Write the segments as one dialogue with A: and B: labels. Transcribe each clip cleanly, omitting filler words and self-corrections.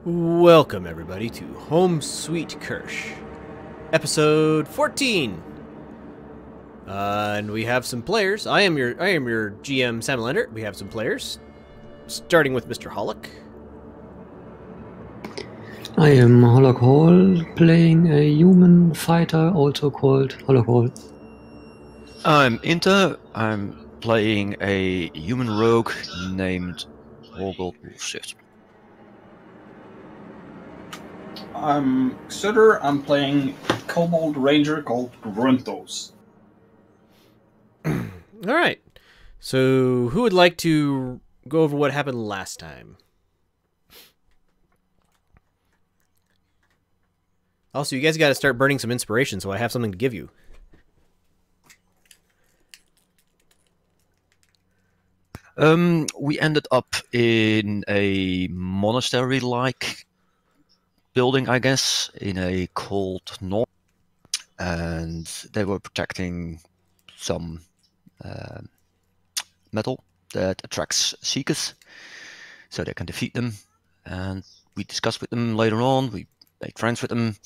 A: Welcome everybody to Home Sweet Kersh, episode 14. And we have some players. I am your GM Samalander. We have some players, starting with Mr. Hollock.
B: I am Hollock Hall, playing a human fighter, also called Hollock Hall.
C: I'm Inter. I'm playing a human rogue named Horgold Wolfshift.
D: I'm Sutter. I'm playing Kobold Ranger called Gruntos.
A: All right. So, who would like to go over what happened last time? Also, you guys got to start burning some inspiration, so I have something to give you.
C: We ended up in a monastery-like building, I guess, in a cold north, and they were protecting some metal that attracts seekers, so they can defeat them. And we discussed with them later on. We made friends with them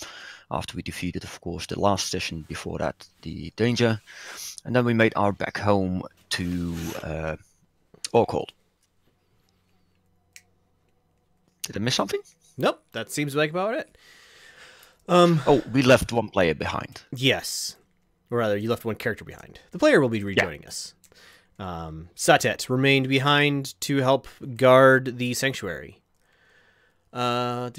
C: after we defeated, of course, the last session before that, the danger, and then we made our back home to Orcold. Did I miss something?
A: Nope, that seems like about it.
C: Oh, we left one player behind.
A: Yes. Or rather, you left one character behind. The player will be rejoining us. Satet remained behind to help guard the sanctuary. So,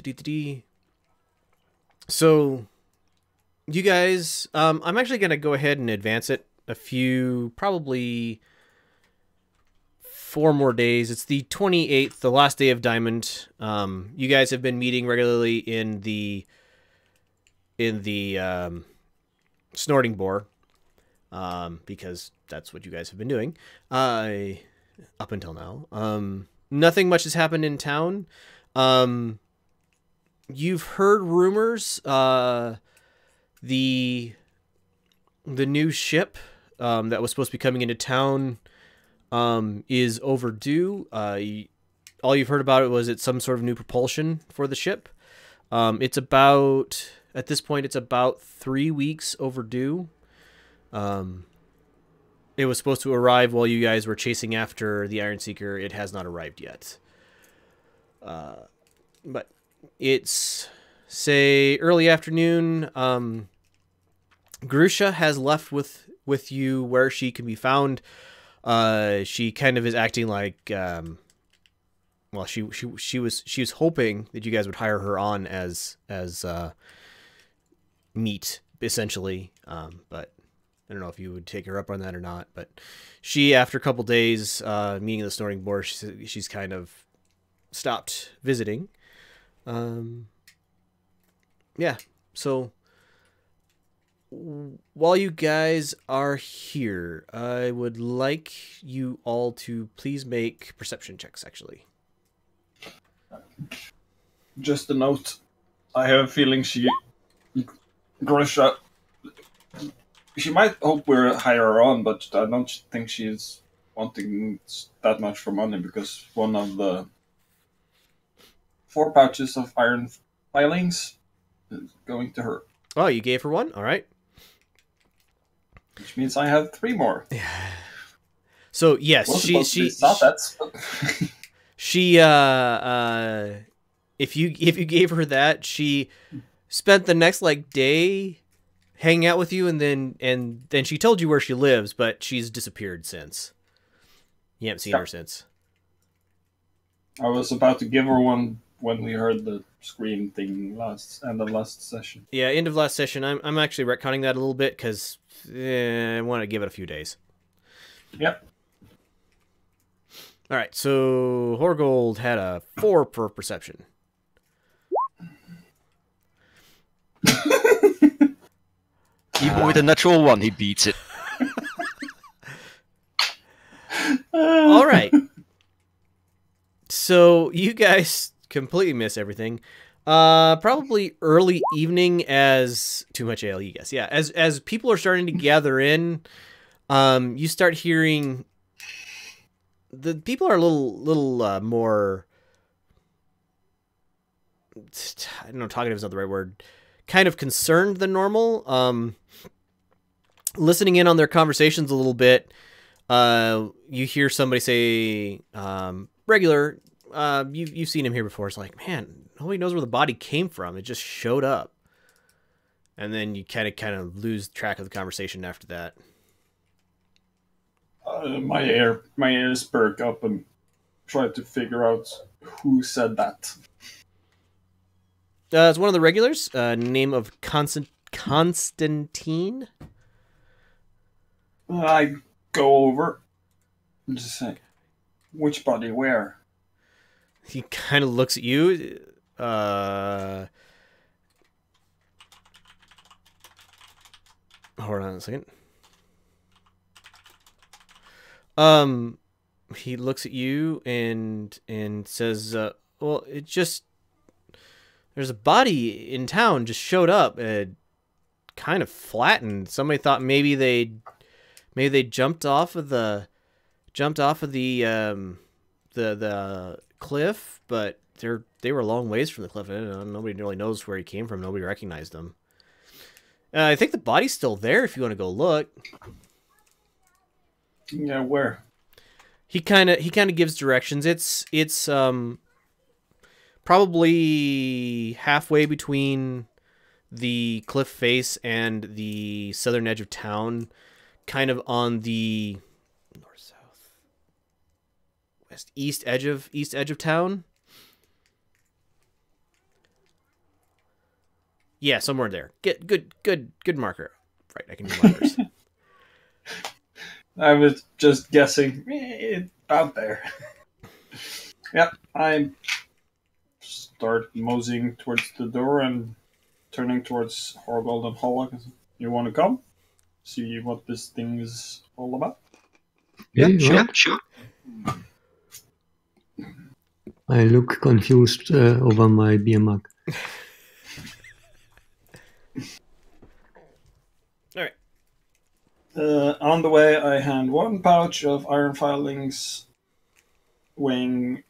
A: you guys, I'm actually going to go ahead and advance it a few, probably 4 more days. It's the 28th, the last day of Diamond. You guys have been meeting regularly in the Snorting Boar, because that's what you guys have been doing up until now. Nothing much has happened in town. You've heard rumors. The new ship that was supposed to be coming into town is overdue. All you've heard about it was it's some sort of new propulsion for the ship. It's about, at this point, it's about 3 weeks overdue. It was supposed to arrive while you guys were chasing after the Iron Seeker. It has not arrived yet. But it's, say, early afternoon. Grusha has left with you where she can be found. She kind of is acting like, well, she was hoping that you guys would hire her on as meat, essentially. But I don't know if you would take her up on that or not. But she, after a couple days, meeting the Snorting Boar, she's kind of stopped visiting. Yeah, so while you guys are here, I would like you all to please make perception checks, actually.
D: Just a note. I have a feeling Grusha, she might hope we'll hire her on, but I don't think she's wanting that much for money, because one of the 4 pouches of iron filings is going to her.
A: Oh, you gave her one? All right.
D: Which means I have 3 more.
A: So yes, she if you gave her that, she spent the next day hanging out with you, and then she told you where she lives, but she's disappeared since. You haven't seen her since.
D: I was about to give her one when we heard the scream thing end of last session.
A: Yeah, end of last session. I'm actually retconning that a little bit because I want to give it a few days.
D: Yep.
A: All right, so Horgold had a 4 per perception.
C: Even with a natural 1, he beats it.
A: All right. So you guys completely miss everything. Probably early evening, as too much ale, you guess. Yeah, as people are starting to gather in, you start hearing the people are a little more I don't know, talkative is not the right word, kind of concerned than normal. Listening in on their conversations a little bit, you hear somebody say, regular, you've seen him here before. It's like, man, nobody knows where the body came from. It just showed up. And then you kind of lose track of the conversation after that.
D: My ears perk up and try to figure out who said that.
A: It's one of the regulars, name of Constantine.
D: I go over and just say, which body where?
A: He kind of looks at you. Hold on a second. He looks at you and says, well, it just, there's a body in town just showed up, kind of flattened. Somebody thought maybe they jumped off of the cliff, but they were a long ways from the cliff. I don't know, nobody really knows where he came from. Nobody recognized him. I think the body's still there if you want to go look.
D: Yeah, where?
A: He kind of gives directions. It's probably halfway between the cliff face and the southern edge of town, kind of on the north, south, west, east edge of town. Yeah, somewhere there. Get good marker. Right, I can do markers.
D: I was just guessing out there. Yep, I start moseying towards the door and turning towards Horgold and Hollock. You want to come? See what this thing is all about?
B: Yeah, sure. I look confused over my beer mug.
A: All right.
D: On the way, I hand one pouch of iron filings weighing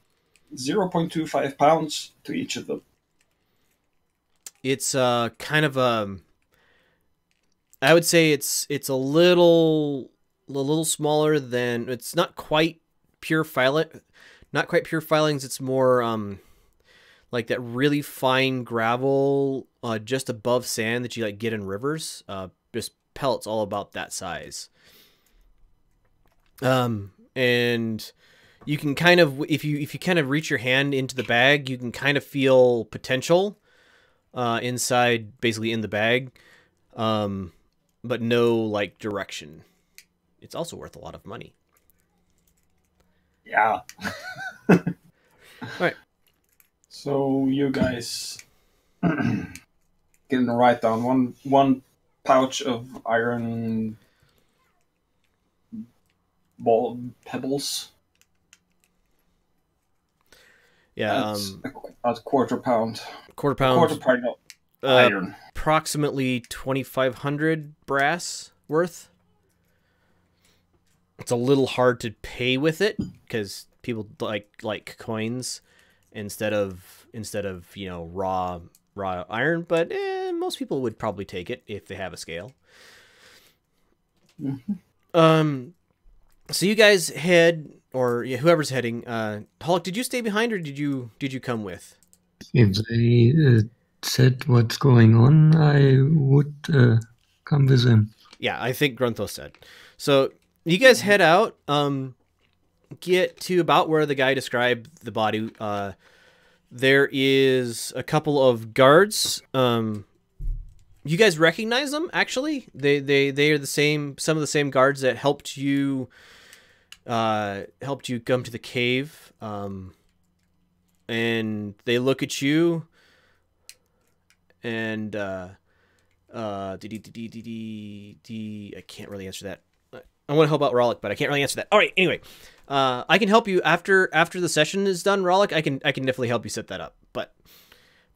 D: 0.25 pounds to each of them.
A: It's kind of I would say it's a little smaller than, it's not quite pure filings. It's more like that really fine gravel just above sand that you like get in rivers. Just pellets all about that size. And you can kind of, if you kind of reach your hand into the bag, you can kind of feel potential inside, basically in the bag, but no like direction. It's also worth a lot of money.
D: Yeah.
A: All right.
D: So you guys can write down one pouch of iron ball pebbles.
A: Yeah.
D: A quarter pound.
A: Quarter pound
D: of iron.
A: Approximately 2,500 brass worth. It's a little hard to pay with it because people like coins instead of raw iron, but most people would probably take it if they have a scale.
D: Mm-hmm.
A: So you guys head, or whoever's heading. Hulk, did you stay behind or did you come with?
B: If they said what's going on, I would come with him.
A: Yeah, I think Grunthos said. So you guys head out, get to about where the guy described the body. There is a couple of guards. You guys recognize them, actually. They are the same, some of the same guards that helped you come to the cave. And they look at you and I can't really answer that. I want to help out Rollick, but I can't really answer that. All right, anyway, I can help you after the session is done, Rollick. I can definitely help you set that up. But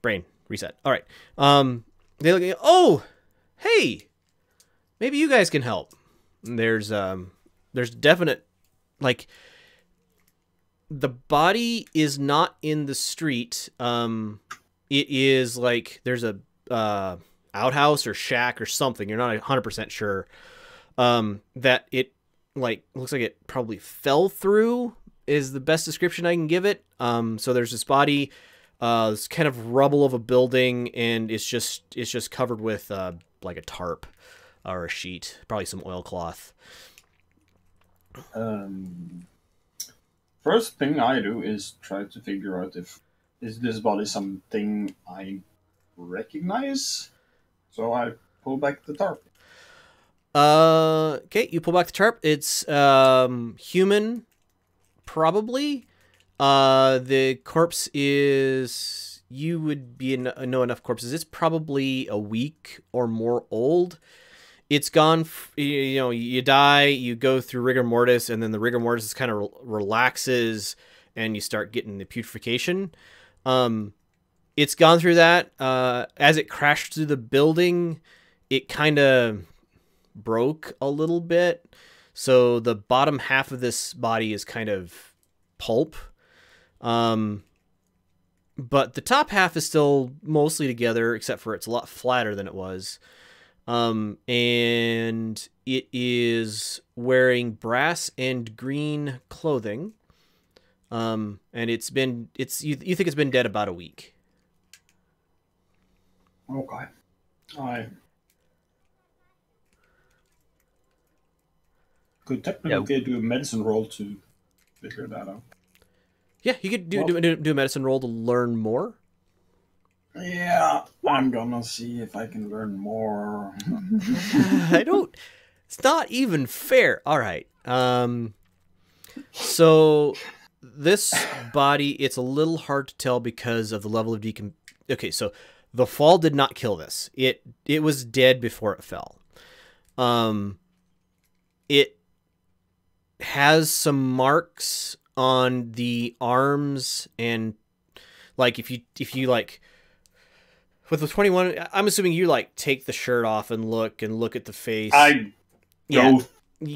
A: brain reset. All right. They look at, oh, hey, maybe you guys can help. There's definite, like, the body is not in the street. it is like there's a outhouse or shack or something. You're not 100% sure. That it like looks like it probably fell through is the best description I can give it. So there's this body, this kind of rubble of a building, and it's just covered with like a tarp or a sheet, probably some oilcloth.
D: First thing I do is try to figure out is this body something I recognize. So I pull back the tarp.
A: Okay, you pull back the tarp. It's human, probably. The corpse is, you would know enough corpses. It's probably a week or more old. It's gone, you die, you go through rigor mortis, and then the rigor mortis kind of relaxes, and you start getting the putrefaction. It's gone through that. As it crashed through the building, it kind of broke a little bit. So the bottom half of this body is kind of pulp. But the top half is still mostly together, except for it's a lot flatter than it was. And it is wearing brass and green clothing. And you think it's been dead about a week.
D: Okay. I could technically do a medicine roll to figure that out.
A: Yeah, you could do a medicine roll to learn more.
D: Yeah, I'm gonna see if I can learn more.
A: It's not even fair. All right. So this body, it's a little hard to tell because of the level of Okay, so the fall did not kill this. It was dead before it fell. It has some marks on the arms, and like if you like with the 21, I'm assuming you like take the shirt off and look at the face.
D: I go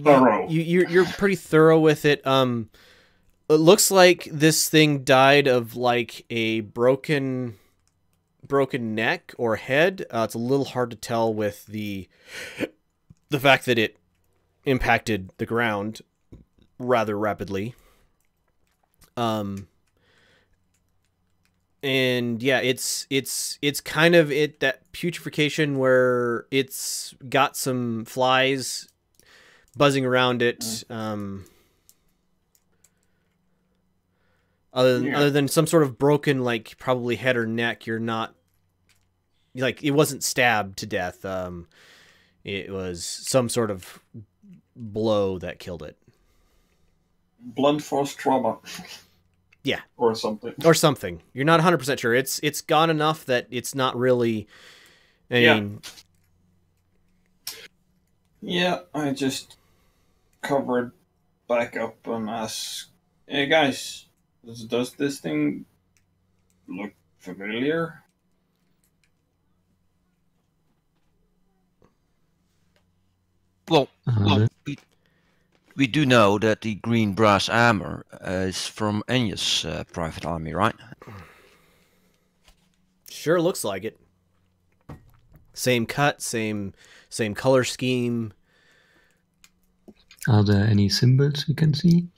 D: thorough.
A: You're pretty thorough with it. It looks like this thing died of like a broken neck or head. It's a little hard to tell with the fact that it impacted the ground rather rapidly. And yeah, it's kind of that putrefaction where it's got some flies buzzing around it. Other than some sort of broken, like probably head or neck, you're not like, it wasn't stabbed to death. It was some sort of blow that killed it.
D: Blunt force trauma.
A: Yeah.
D: Or something.
A: You're not 100% sure. It's gone enough that it's not really.
D: Yeah, I just covered back up and asked, "Hey guys, does this thing look familiar?"
C: Well, we do know that the green brass armor is from Enya's private army, right?
A: Sure looks like it. Same cut, same color scheme.
B: Are there any symbols we can see?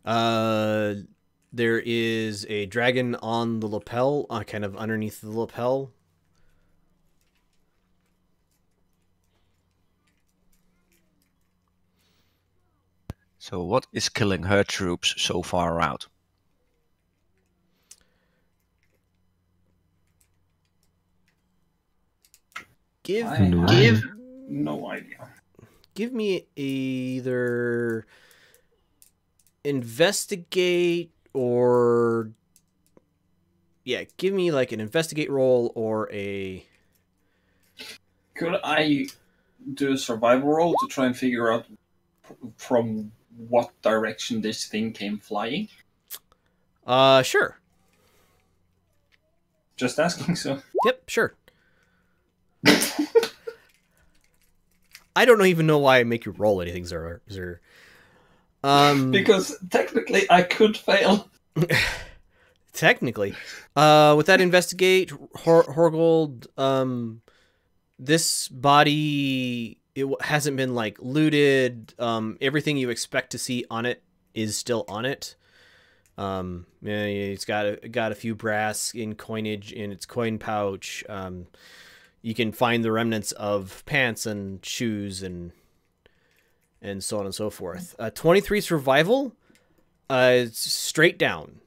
A: There is a dragon on the lapel, kind of underneath the lapel.
C: So what is killing her troops so far out?
A: Give
D: no idea.
A: Give me either investigate or give me like an investigate roll or a.
D: Could I do a survival roll to try and figure out from what direction this thing came flying?
A: Sure.
D: Just asking, so.
A: Yep, sure. I don't even know why I make you roll anything, Zer.
D: Because technically I could fail.
A: Technically. With that investigate, Horgold, this body, hasn't been, like, looted. Everything you expect to see on it is still on it. Yeah, it's got a few brass in coinage in its coin pouch. You can find the remnants of pants and shoes and so on and so forth. 23 survival, straight down.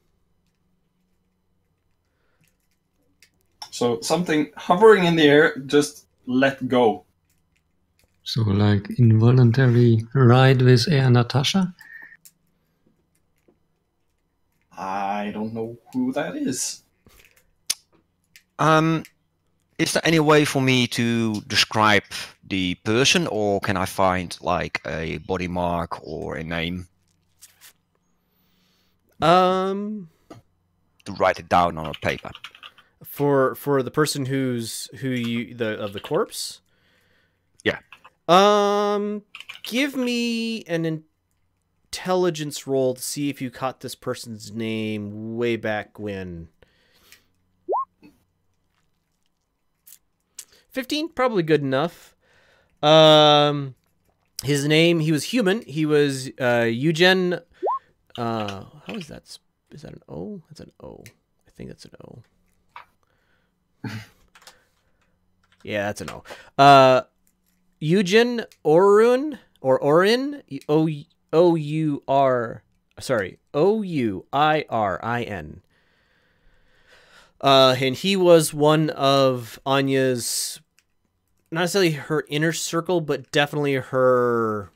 D: So something hovering in the air, just let go.
B: So like involuntary ride with Air Natasha?
D: I don't know who that is.
C: Is there any way for me to describe the person, or can I find like a body mark or a name
A: Um,
C: to write it down on a paper?
A: for the person of the corpse.
C: Yeah.
A: Give me an intelligence roll to see if you caught this person's name way back when. 15, probably good enough. His name, he was human. He was Eugen. How is that? Is that an O? That's an O. I think that's an O. Yeah, that's an O. Eugen Orun or Orin, O-U-R. Sorry, O-U-I-R-I-N. And he was one of Anya's, not necessarily her inner circle, but definitely in her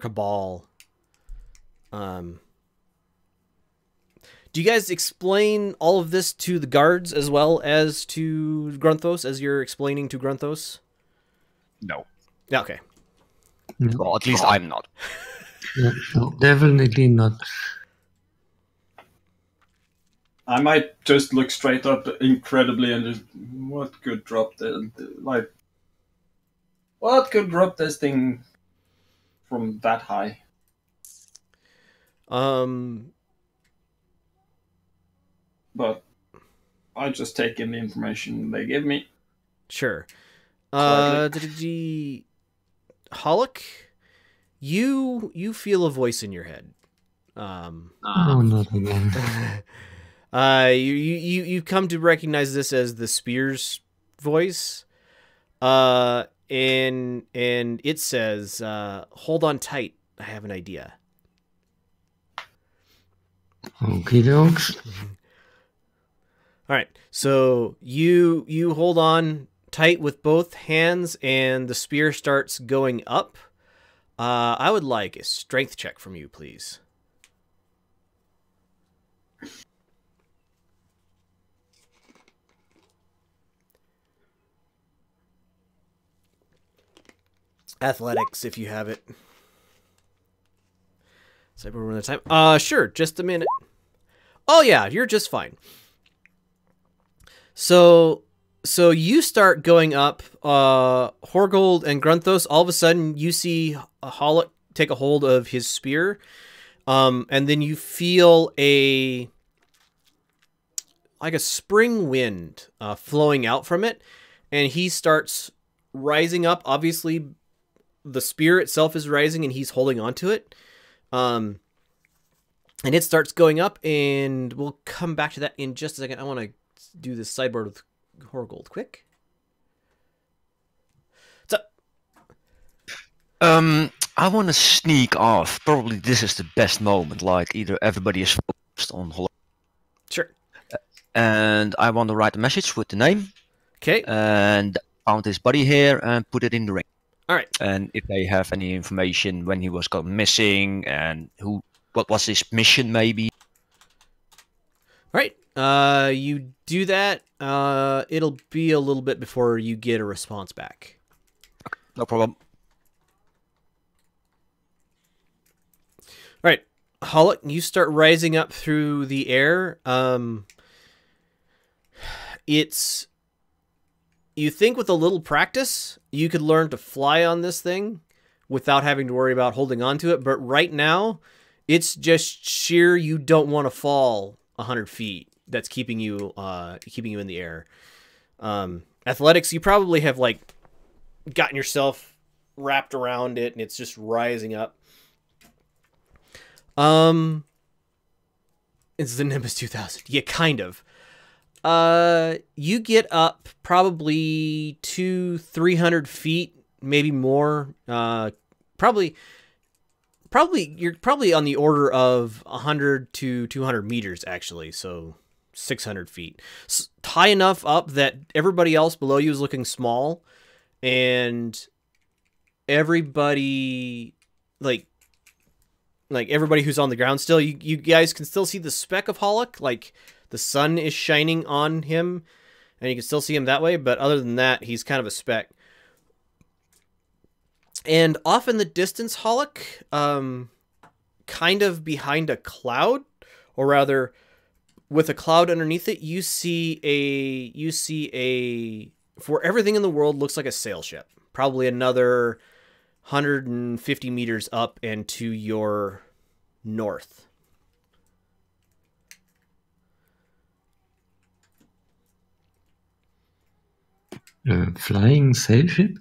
A: cabal. Do you guys explain all of this to the guards as well as to Grunthos, as you're explaining to Grunthos?
C: No.
A: Yeah, okay.
B: No,
C: Well, at least I'm not.
B: no, definitely not.
D: I might just look straight up incredibly and just, what could drop what could drop this thing from that high? But I just take in the information they give me.
A: Sure.
D: Gladly.
A: Hollick, you feel a voice in your head.
B: Oh, not again.
A: You come to recognize this as the Spears voice. And it says, hold on tight. I have an idea.
B: Okie dokes.
A: All right. So you hold on tight with both hands and the spear starts going up. I would like a strength check from you, please. Athletics, if you have it. Cyber run of time. Sure, just a minute. Oh yeah, you're just fine. So you start going up. Horgold and Grunthos. All of a sudden, you see Hollick take a hold of his spear, and then you feel a spring wind flowing out from it, and he starts rising up. Obviously, the spear itself is rising, and he's holding onto it. And it starts going up, and we'll come back to that in just a second. I want to do this sideboard with Horgold quick. What's up?
C: I want to sneak off. Probably this is the best moment. Like either everybody is focused on Hollow.
A: Sure.
C: And I want to write a message with the name.
A: Okay.
C: And found his body here and put it in the ring.
A: All right.
C: And if they have any information when he was gone missing and what was his mission, maybe.
A: All right. You do that. It'll be a little bit before you get a response back.
C: Okay, no problem.
A: All right. Hollick, you start rising up through the air. You think with a little practice, you could learn to fly on this thing without having to worry about holding on to it. But right now, it's just sheer you don't want to fall 100 feet that's keeping you in the air. Athletics, you probably have like gotten yourself wrapped around it and it's just rising up. It's the Nimbus 2000. Yeah, kind of. You get up probably 300 feet, maybe more. Probably you're probably on the order of 100 to 200 meters actually, so 600 feet. High enough up that everybody else below you is looking small, and everybody like everybody who's on the ground still, you guys can still see the speck of Hollock, like the sun is shining on him, and you can still see him that way, but other than that, he's kind of a speck. And off in the distance, Hollock, kind of behind a cloud, or rather, with a cloud underneath it, you see a for everything in the world looks like a sail ship. Probably another 150 meters up and to your north.
B: A flying sail ship?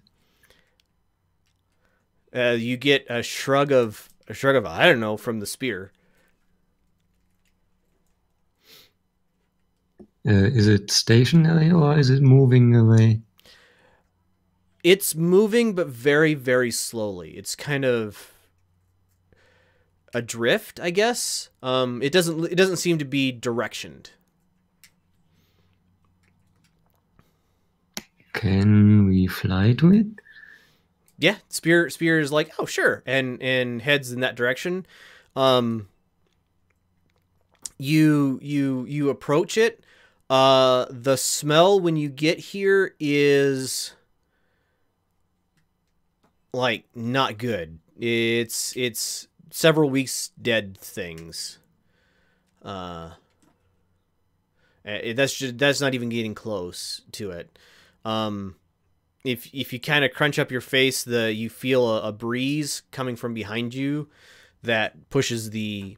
A: You get a shrug of I don't know from the spear.
B: Is it stationary or is it moving away?
A: It's moving, but very, very slowly. It's kind of adrift, I guess. It doesn't seem to be directioned.
B: Can we fly to it?
A: Yeah, Spear is like, oh sure, and heads in that direction. You approach it. The smell when you get here is like not good. It's several weeks dead things. That's not even getting close to it. If you kind of crunch up your face, you feel a breeze coming from behind you that pushes the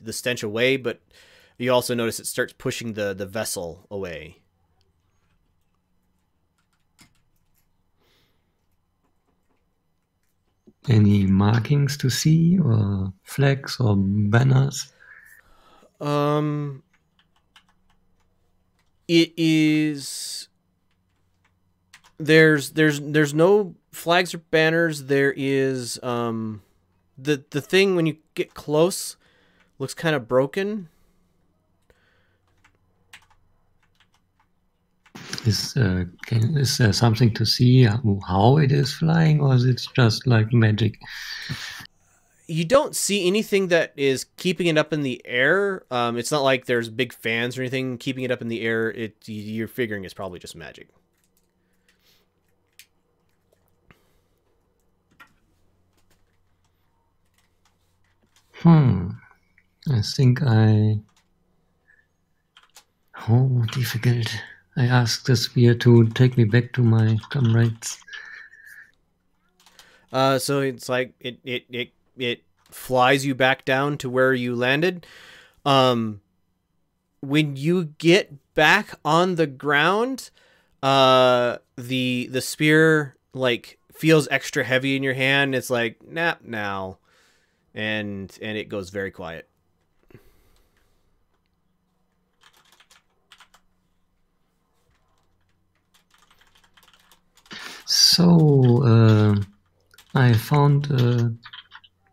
A: stench away, but you also notice it starts pushing the vessel away.
B: Any markings to see, or flags or banners?
A: It is. There's no flags or banners. There is the thing when you get close looks kind of broken.
B: Is there something to see how it is flying, or is it just like magic?
A: You don't see anything that is keeping it up in the air. It's not like there's big fans or anything keeping it up in the air. You're figuring it's probably just magic.
B: I think Oh, difficult. I asked the spear to take me back to my comrades.
A: So it's like it flies you back down to where you landed. When you get back on the ground, the spear like feels extra heavy in your hand. It's like nap now, and it goes very quiet.
B: So, I found a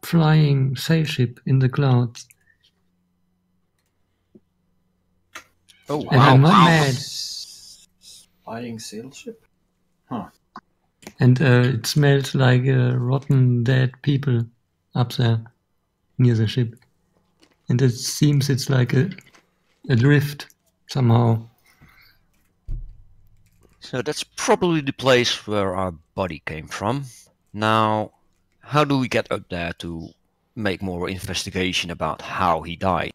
B: flying sail ship in the clouds.
C: Oh, wow.
B: And I'm not mad.
D: Flying sail ship? Huh.
B: And it smells like rotten dead people up there near the ship. And it seems it's like a drift somehow.
C: So that's probably the place where our body came from. Now, how do we get up there to make more investigation about how he died?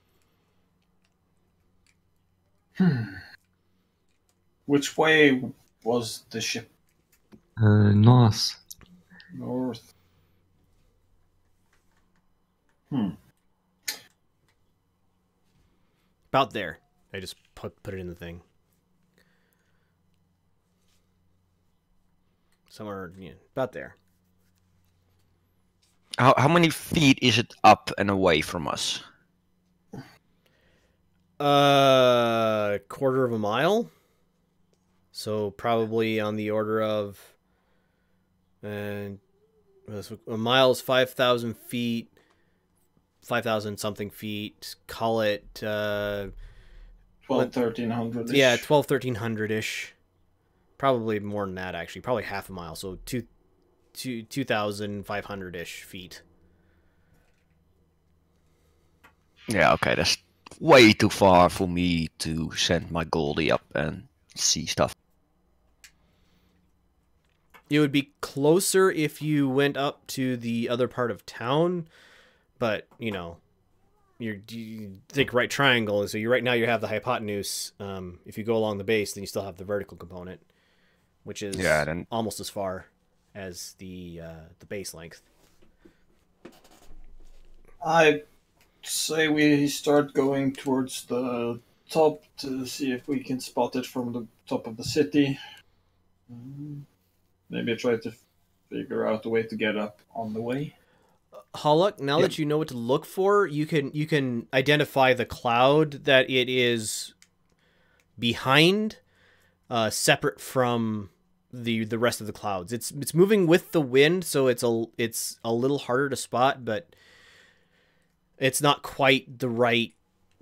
D: Which way was the ship?
B: North.
D: North.
A: About there. I just put it in the thing. Somewhere, yeah, about there.
C: How many feet is it up and away from us?
A: Quarter of a mile. So probably on the order of, a mile is 5,000 feet, 5,000 something feet. Call it
D: 1,300.
A: Yeah, 1,1300-ish. Probably more than that, actually. Probably half a mile. So 2,500-ish feet.
C: Yeah, okay, that's way too far for me to send my Goldie up and see stuff.
A: It would be closer if you went up to the other part of town, but, you know, you think right triangle, so right now you have the hypotenuse. If you go along the base, then you still have the vertical component, which is almost as far as the base length.
D: I say we start going towards the top to see if we can spot it from the top of the city. Maybe try to figure out a way to get up on the way.
A: Haluk, now that you know what to look for, you can identify the cloud that it is behind, separate from the rest of the clouds. It's moving with the wind, so it's a little harder to spot, but it's not quite the right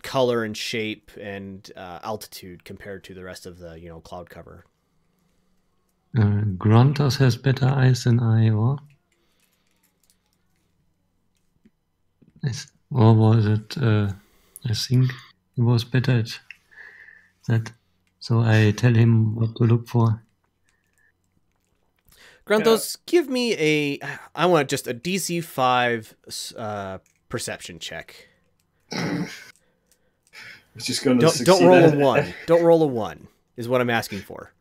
A: color and shape and altitude compared to the rest of the cloud cover.
B: Gruntos has better eyes than I, or was it? I think he was better at that. So I tell him what to look for.
A: Gruntos, give me I want just a DC 5 perception check.
D: Just gonna
A: don't roll a 1. Don't roll a 1 is what I'm asking for.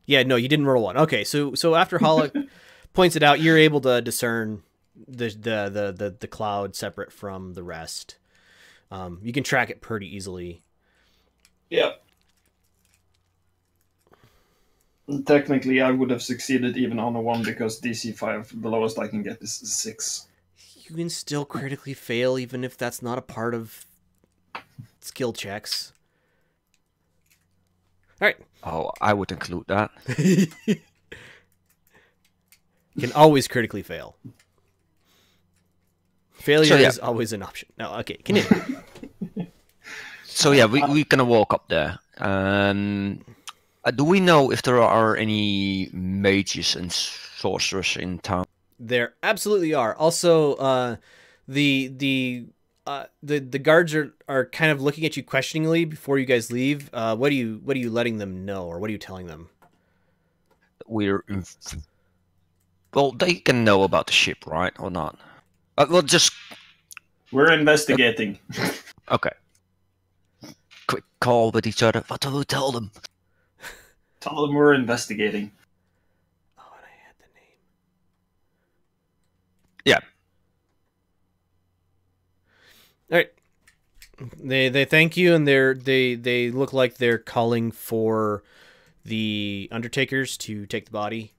A: Yeah, no, you didn't roll a 1. Okay, so after Haluk points it out, you're able to discern the cloud separate from the rest. You can track it pretty easily.
D: Yep. Technically, I would have succeeded even on a 1 because DC 5, the lowest I can get is 6.
A: You can still critically fail even if that's not a part of skill checks. All right.
C: Oh, I would include that.
A: You can always critically fail. Failure is always an option. No, okay, continue.
C: So yeah, we're gonna walk up there. Do we know if there are any mages and sorcerers in town?
A: There absolutely are. Also, the guards are kind of looking at you questioningly before you guys leave. What are you letting them know, or what are you telling them?
C: Well, they can know about the ship, right, or not?
D: We're investigating.
C: Okay. Quick call with each other. What do we tell them?
D: Tell them we're investigating.
A: Oh, and I had the name.
C: Yeah.
A: All right. They thank you, and they look like they're calling for the undertakers to take the body.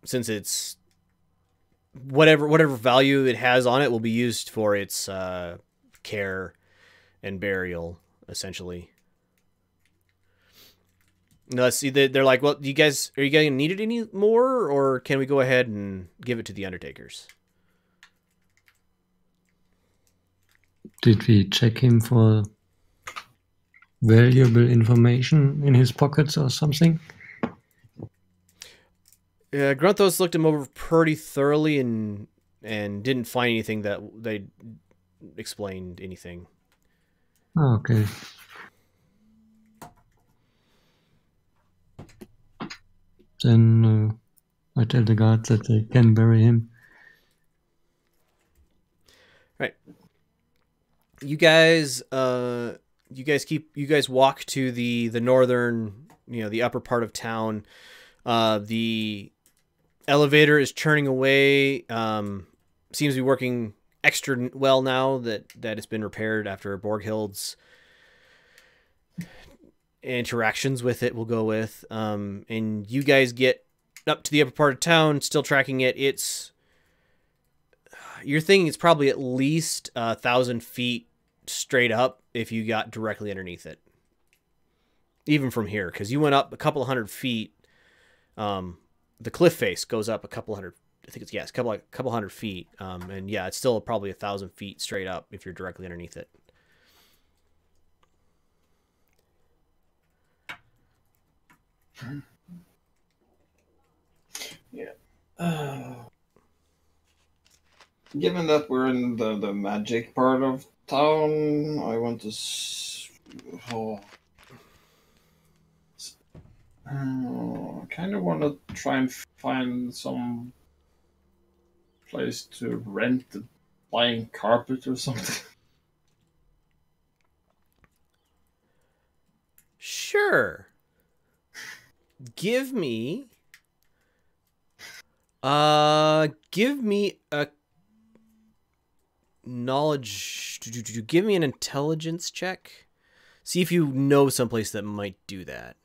A: Since it's whatever value it has on it will be used for its care and burial, essentially. No, see, they're like, well, are you guys gonna need it any more, or can we go ahead and give it to the undertakers?
B: Did we check him for valuable information in his pockets or something?
A: Grunthos looked him over pretty thoroughly and didn't find anything that they explained anything.
B: Oh, okay. Then I tell the guards that they can bury him.
A: Right. You guys walk to the northern, the upper part of town. The elevator is churning away. seems to be working extra well now that it's been repaired after Borghild's interactions with it, we'll go with. And you guys get up to the upper part of town, still tracking it. You're thinking it's probably at least 1,000 feet straight up if you got directly underneath it. Even from here, because you went up a couple of 100 feet. The cliff face goes up a couple hundred. I think it's a couple 100 feet. And yeah, it's still probably 1,000 feet straight up if you're directly underneath it.
D: Yeah. Given that we're in the magic part of town, I want to. I kind of want to try and find some place to rent a flying carpet or something.
A: Sure. Give me a knowledge. Give me an intelligence check. See if you know someplace that might do that.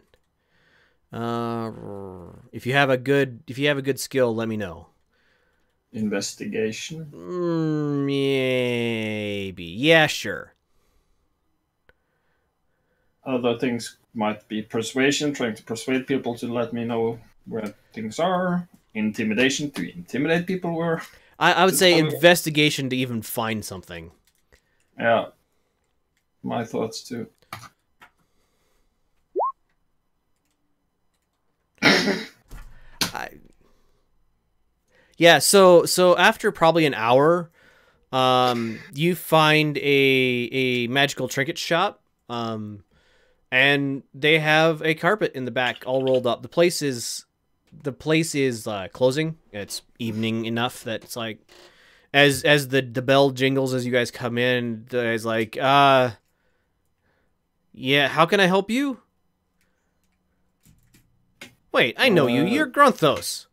A: If you have a good skill, let me know.
D: Investigation?
A: Maybe. Yeah, sure.
D: Other things might be persuasion, trying to persuade people to let me know where things are. Intimidation, to intimidate people where.
A: I would say investigation to even find something.
D: Yeah. My thoughts too.
A: Yeah, so after probably an hour, you find a magical trinket shop, and they have a carpet in the back all rolled up. The place is closing. It's evening enough that it's like, as the bell jingles as you guys come in, the guy's like, yeah, how can I help you? Wait, I know you. You're Grunthos.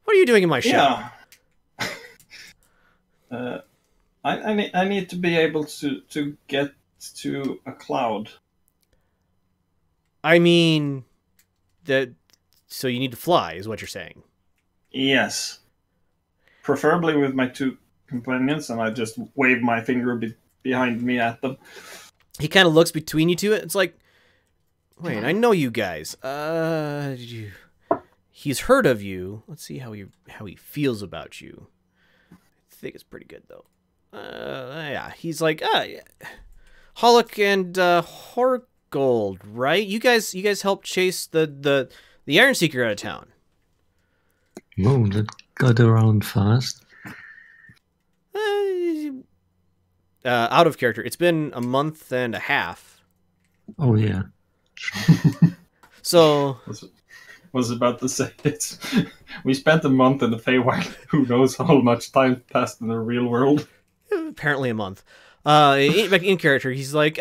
A: What are you doing in my shop?
D: Yeah. I need to be able to get to a cloud.
A: I mean, so you need to fly, is what you're saying.
D: Yes. Preferably with my two companions, and I just wave my finger behind me at them.
A: He kind of looks between you two. It's like, wait, I know you guys. He's heard of you. Let's see how he feels about you. I think it's pretty good though. Yeah, he's like, yeah. Hollick and Horgold, right? You guys helped chase the Iron Seeker out of town.
B: Whoa, that got around fast.
A: Out of character. It's been a month and a half.
B: Oh yeah.
A: So
D: was about to say it. We spent a month in the Feywild. Who knows how much time passed in the real world?
A: Apparently a month. In character, he's like,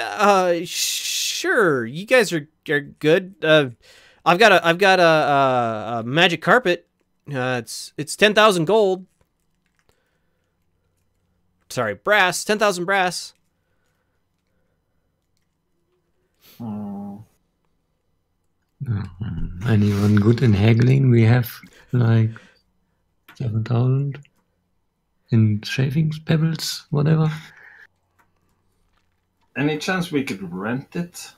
A: sure, you guys are good. I've got a magic carpet. It's 10,000 gold. Sorry, brass. 10,000 brass.
B: Anyone good in haggling? We have like 7,000 in shavings, pebbles, whatever.
D: Any chance we could rent it?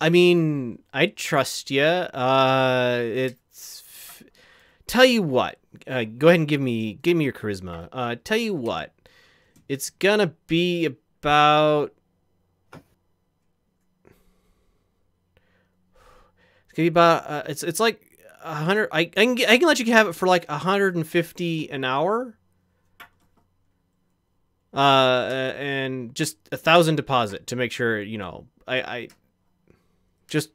A: I mean, I trust you. Tell you what. Go ahead and give me your charisma. Tell you what. It's gonna be about. It's like 100. I can let you have it for like 150 an hour. And just 1,000 deposit to make sure, you know, I just,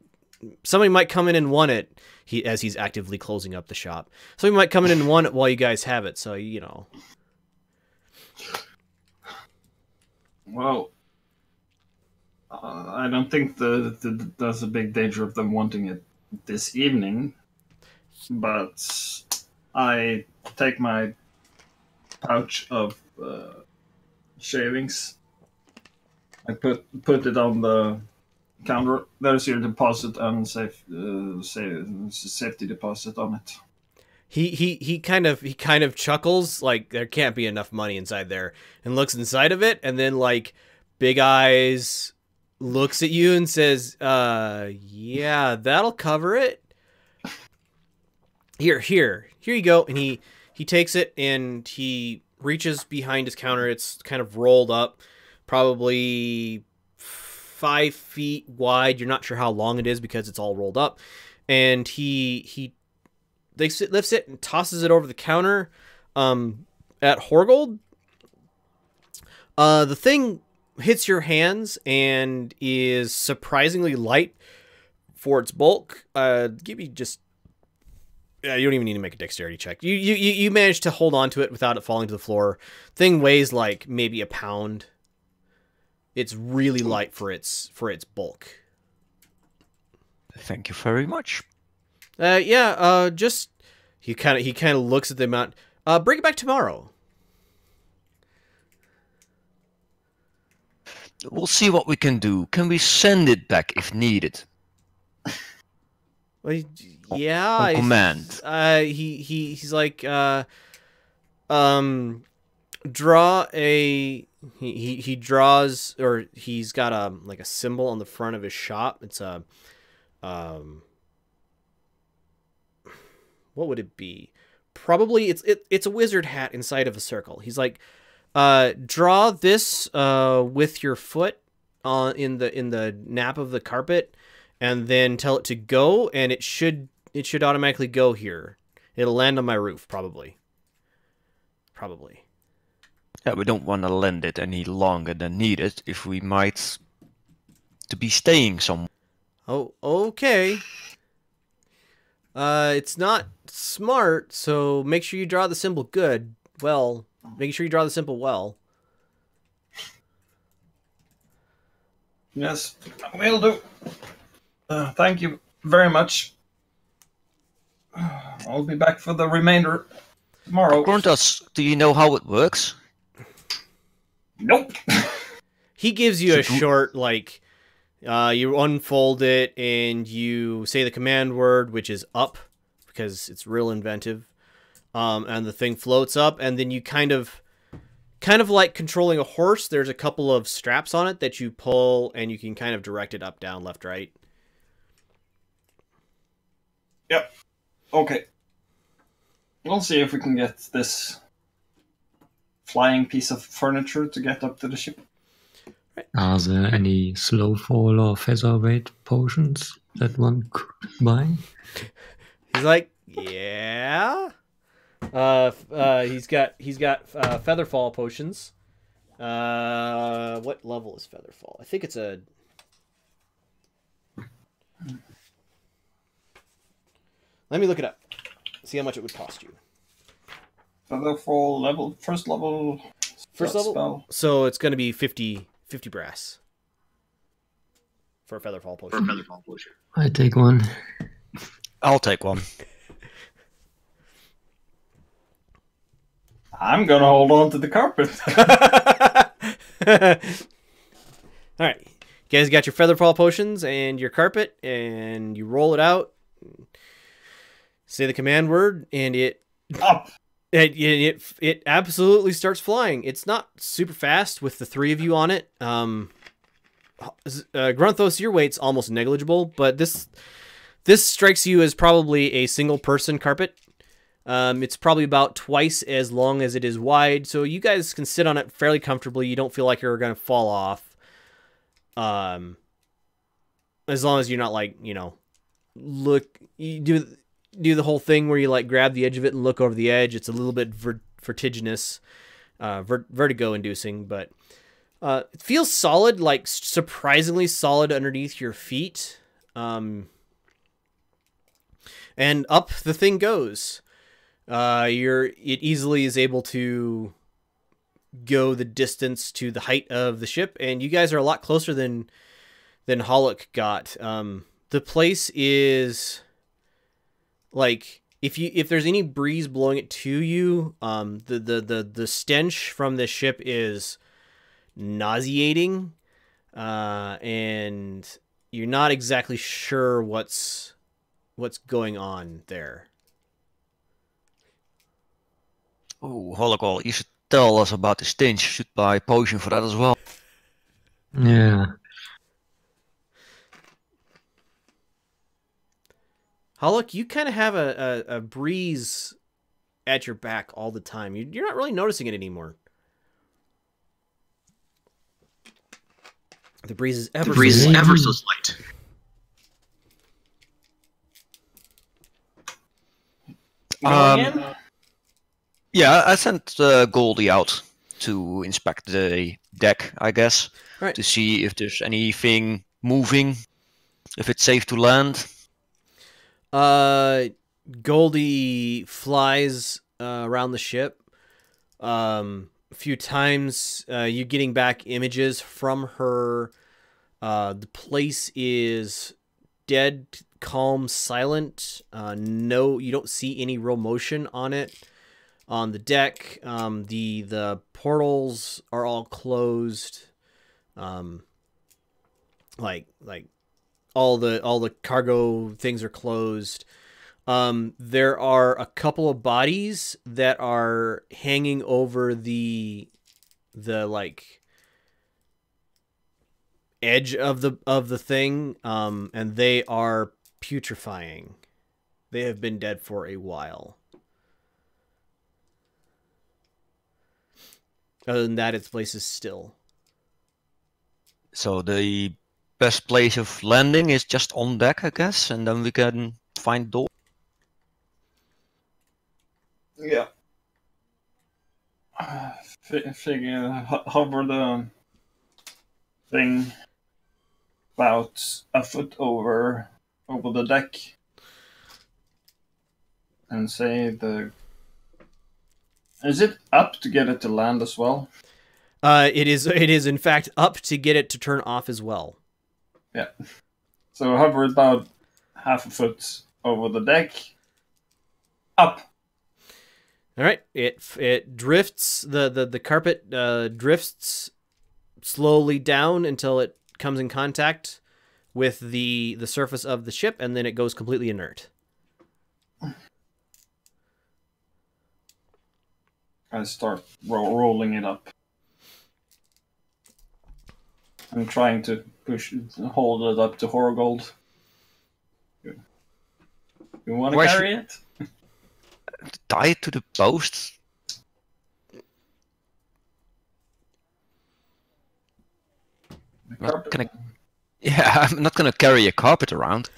A: somebody might come in and want it, as he's actively closing up the shop. Somebody might come in and want it while you guys have it, so, you know.
D: Well, I don't think there's a big danger of them wanting it this evening, but I take my pouch of shavings. I put it on the counter. There's your deposit and safety deposit on it.
A: He kind of chuckles, like there can't be enough money inside there, and looks inside of it, and then like Big Eyes looks at you and says, yeah, that'll cover it. Here you go. And he takes it and he reaches behind his counter. It's kind of rolled up, probably 5 feet wide. You're not sure how long it is because it's all rolled up. And he lifts it and tosses it over the counter at Horgold. The thing hits your hands and is surprisingly light for its bulk. Give me just... you don't even need to make a dexterity check. You managed to hold on to it without it falling to the floor. Thing weighs like maybe a pound. It's really light for its bulk.
C: Thank you very much.
A: Just he kind of looks at the amount. Bring it back tomorrow.
C: We'll see what we can do. Can we send it back if needed?
A: Well, yeah.
C: On command.
A: He's like, draw a. He draws, or he's got like a symbol on the front of his shop. It's a, what would it be? Probably it's a wizard hat inside of a circle. He's like, draw this with your foot on in the nap of the carpet, and then tell it to go, and it should automatically go here. It'll land on my roof, probably.
C: Yeah, we don't want to lend it any longer than needed if we might to be staying somewhere.
A: Oh, okay. It's not smart, so make sure you draw the symbol good. Well, make sure you draw the symbol well.
D: Yes, will do. Thank you very much. I'll be back for the remainder tomorrow.
C: Gruntus, do you know how it works?
D: Nope.
A: He gives you a short, like, you unfold it and you say the command word, which is up, because it's real inventive. And the thing floats up, and then you kind of like controlling a horse. There's a couple of straps on it that you pull, and you can kind of direct it up, down, left, right.
D: Yep. Okay. We'll see if we can get this flying piece of furniture to get up to the ship.
B: Are there any slow fall or featherweight potions that one could buy?
A: He's like, yeah. He's got featherfall potions. What level is featherfall? I think it's a. Let me look it up. See how much it would cost you.
D: Featherfall level, first level. Spell.
A: So it's going to be 50 brass for a featherfall potion.
B: I take one.
C: I'll take one.
D: I'm gonna hold on to the carpet.
A: All right, you guys got your featherfall potions and your carpet, and you roll it out. Say the command word, and it
D: Up.
A: It absolutely starts flying. It's not super fast with the three of you on it. Grunthos, your weight's almost negligible, but this strikes you as probably a single person carpet. It's probably about twice as long as it is wide, so you guys can sit on it fairly comfortably. You don't feel like you're going to fall off. As long as you're not like, you do the whole thing where you like grab the edge of it and look over the edge. It's a little bit vertiginous, vertigo inducing, but it feels solid, like surprisingly solid underneath your feet. And up the thing goes. It easily is able to go the distance to the height of the ship, and you guys are a lot closer than Hollock got. The place is like if there's any breeze blowing it to you, the stench from this ship is nauseating, and you're not exactly sure what's going on there.
C: Oh, Holocall, you should tell us about the stench. Should buy a potion for that as well.
B: Yeah.
A: Hollock, you kind of have a breeze at your back all the time. You're not really noticing it anymore. The breeze is ever
E: so slight.
C: Yeah, I sent Goldie out to inspect the deck, I guess,
A: Right.
C: to see if there's anything moving, if it's safe to land.
A: Goldie flies around the ship. A few times, you getting back images from her. The place is dead, calm, silent. No, you don't see any real motion on it. On the deck, the portals are all closed. Like all the cargo things are closed. There are a couple of bodies that are hanging over the like edge of the thing, and they are putrefying. They have been dead for a while. Other than that, its place is still.
C: So the best place of landing is just on deck, I guess, and then we can find door.
D: Yeah. Figure hover the thing about a foot over the deck, and say Is it up to get it to land as well?
A: It is in fact up to get it to turn off as well.
D: Yeah. So hover about half a foot over the deck. Up.
A: All right. It drifts. The carpet drifts slowly down until it comes in contact with the surface of the ship, and then it goes completely inert.
D: I start rolling it up. I'm trying to hold it up to Horgold. You want to carry it?
C: Tie it to the post. Yeah, I'm not gonna carry a carpet around.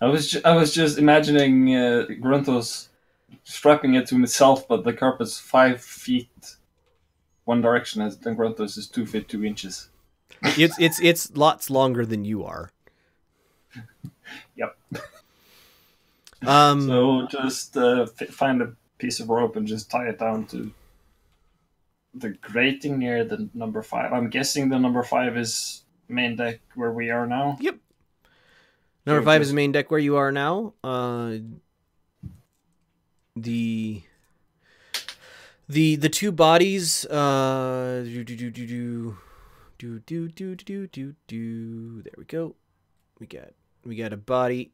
D: I was just imagining Gruntos strapping it to himself, but the carpet's 5 feet one direction, as the Gruntos is 2 feet 2 inches.
A: It's lots longer than you are.
D: Yep. So just find a piece of rope and just tie it down to the grating near the number 5. I'm guessing the number 5 is main deck where we are now.
A: Yep. Number 5 is the main deck where you are now. The two bodies. There we go. We got a body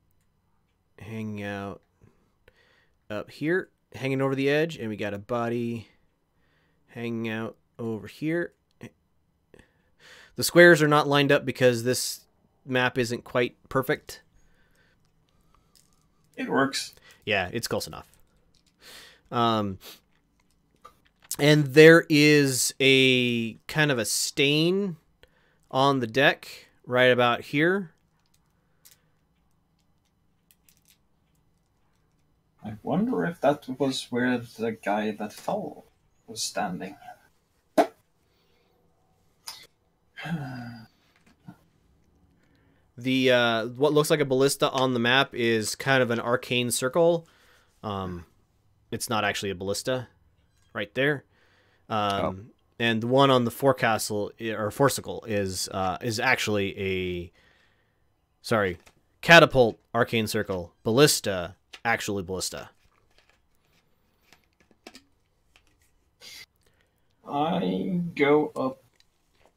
A: hanging out up here, hanging over the edge, and we got a body hanging out over here. The squares are not lined up because this map isn't quite perfect.
D: It works.
A: Yeah, it's close enough. And there is a kind of a stain on the deck right about here.
D: I wonder if that was where the guy that fell was standing.
A: The what looks like a ballista on the map is kind of an arcane circle. It's not actually a ballista, right there. And the one on the forecastle or forcicle is actually a. Sorry, catapult, arcane circle, ballista, actually ballista.
D: I go up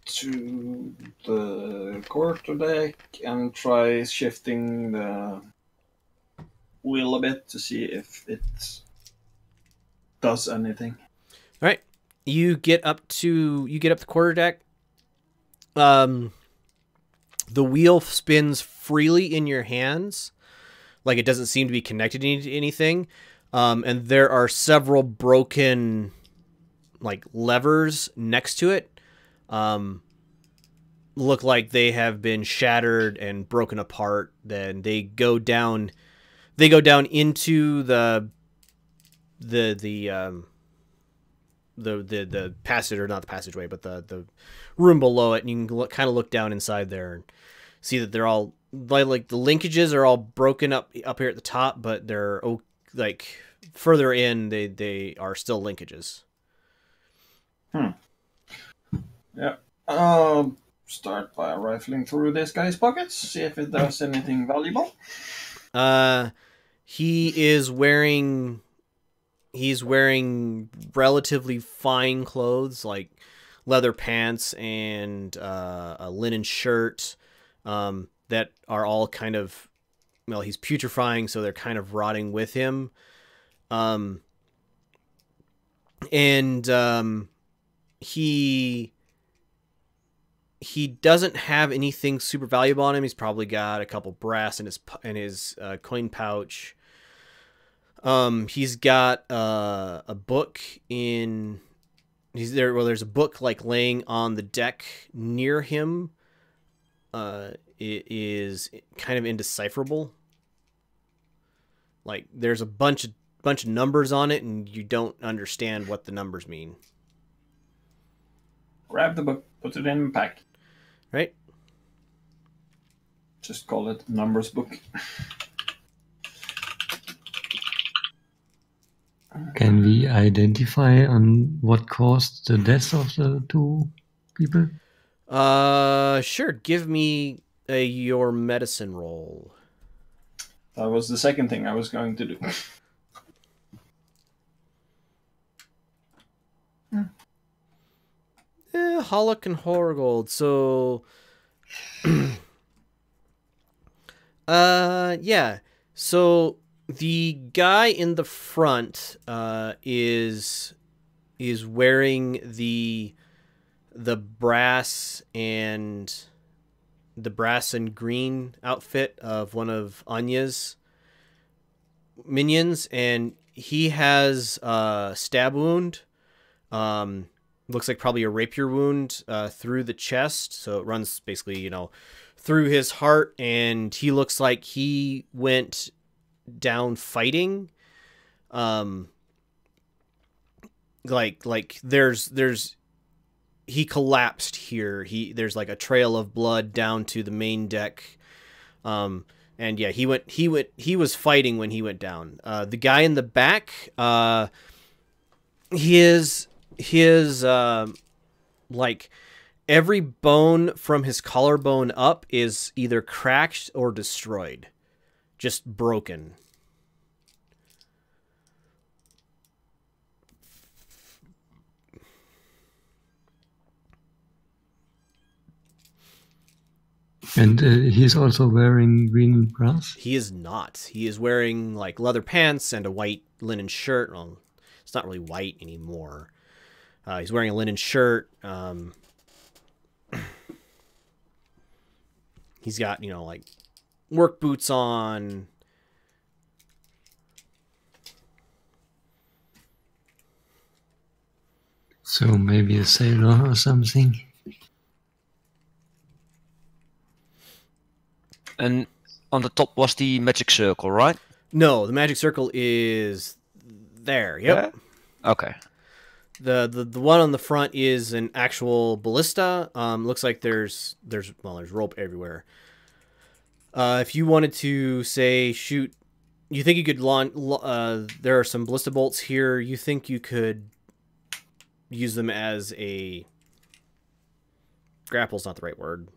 D: to the quarterdeck and try shifting the wheel a bit to see if it does anything.
A: All right, you get up the quarterdeck. The wheel spins freely in your hands, like it doesn't seem to be connected to anything. And there are several broken, like, levers next to it. Look like they have been shattered and broken apart. Then they go down into the passage, or not the passageway, but the room below it, and you can kind of look down inside there and see that they're all like the linkages are all broken up here at the top, but they're like further in they are still linkages.
D: Yeah. Start by rifling through this guy's pockets, see if it does anything valuable.
A: He's wearing relatively fine clothes, like leather pants and a linen shirt, that are all kind of, well, he's putrefying, so they're kind of rotting with him. He doesn't have anything super valuable on him. He's probably got a couple brass in his coin pouch. He's got a book in. He's there. Well, there's a book like laying on the deck near him. It is kind of indecipherable. Like there's a bunch of numbers on it, and you don't understand what the numbers mean.
D: Grab the book, put it in the pack.
A: Right?
D: Just call it numbers book.
B: Can we identify on what caused the death of the two people?
A: Sure. Give me your medicine roll.
D: That was the second thing I was going to do.
A: Hollock and Horgold. So, yeah. So the guy in the front is wearing the brass and green outfit of one of Anya's minions, and he has a stab wound. Looks like probably a rapier wound through the chest, so it runs basically, through his heart, and he looks like he went down fighting. Like there's he collapsed here. There's like a trail of blood down to the main deck. And yeah, he was fighting when he went down. The guy in the back, his like every bone from his collarbone up is either cracked or destroyed, just broken.
B: And he's also wearing green brass?
A: He is not. He is wearing like leather pants and a white linen shirt. Well, it's not really white anymore. He's wearing a linen shirt. He's got, like work boots on.
B: So maybe a sailor or something.
C: And on the top was the magic circle, right?
A: No, the magic circle is there. Yep.
C: Yeah. Okay.
A: The one on the front is an actual ballista. Looks like there's rope everywhere. If you wanted to say shoot, you think you could launch. There are some ballista bolts here. You think you could use them as a grapple's not the right word.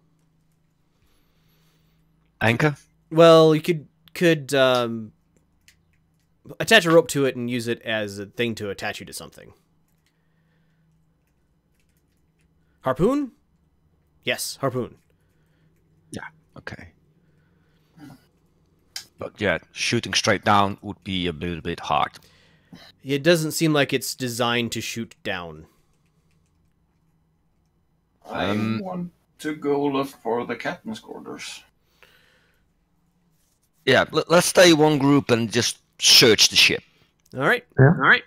C: Anchor?
A: Well, you could attach a rope to it and use it as a thing to attach you to something. Harpoon? Yes, harpoon.
C: Yeah. Okay. But yeah, shooting straight down would be a little bit hard.
A: It doesn't seem like it's designed to shoot down.
D: I want to go look for the captain's quarters.
C: Yeah, let's stay one group and just search the ship.
A: All right.
B: Yeah.
A: All right.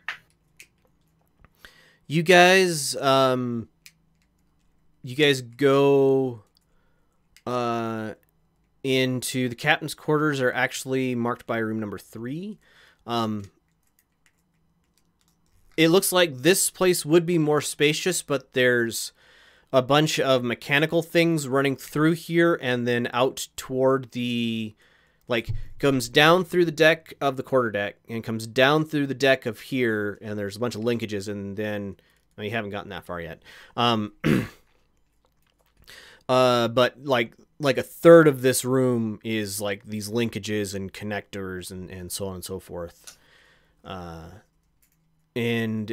A: You guys go into the captain's quarters are actually marked by room number 3. It looks like this place would be more spacious, but there's a bunch of mechanical things running through here and then out toward the, like, comes down through the deck of the quarterdeck and comes down through the deck of here, and there's a bunch of linkages, and then, well, you haven't gotten that far yet. But like a third of this room is like these linkages and connectors and so on and so forth. And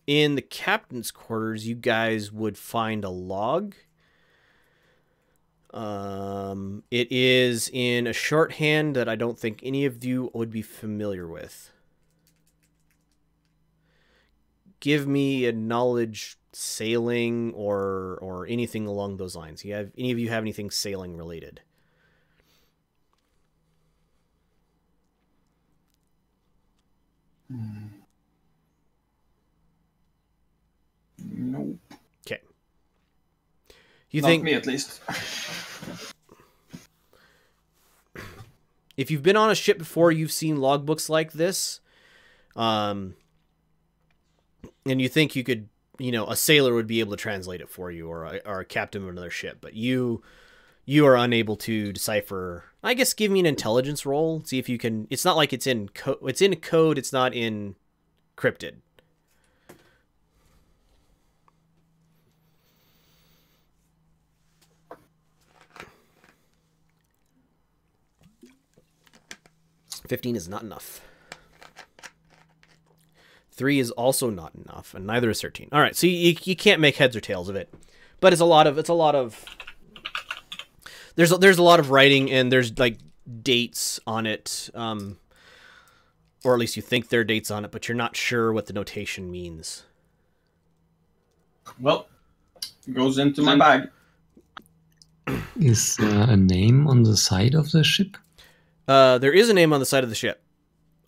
A: in the captain's quarters, you guys would find a log. It is in a shorthand that I don't think any of you would be familiar with. Give me a knowledge sailing or anything along those lines. Any of you have anything sailing related?
D: Nope.
A: Okay. You
D: Not
A: think
D: me, at least.
A: if you've been on a ship before, you've seen logbooks like this, and you think you could, a sailor would be able to translate it for you, or a captain of another ship, but you are unable to decipher. I guess give me an intelligence roll. See if you can. It's not like it's in code. It's in code. It's not encrypted. $15 is not enough. 3 is also not enough, and neither is 13. All right, so you can't make heads or tails of it, but there's a lot of writing, and there's like dates on it, or at least you think there are dates on it, but you're not sure what the notation means.
D: Well, it goes into my bag.
B: Is there a name on the side of the ship?
A: There is a name on the side of the ship,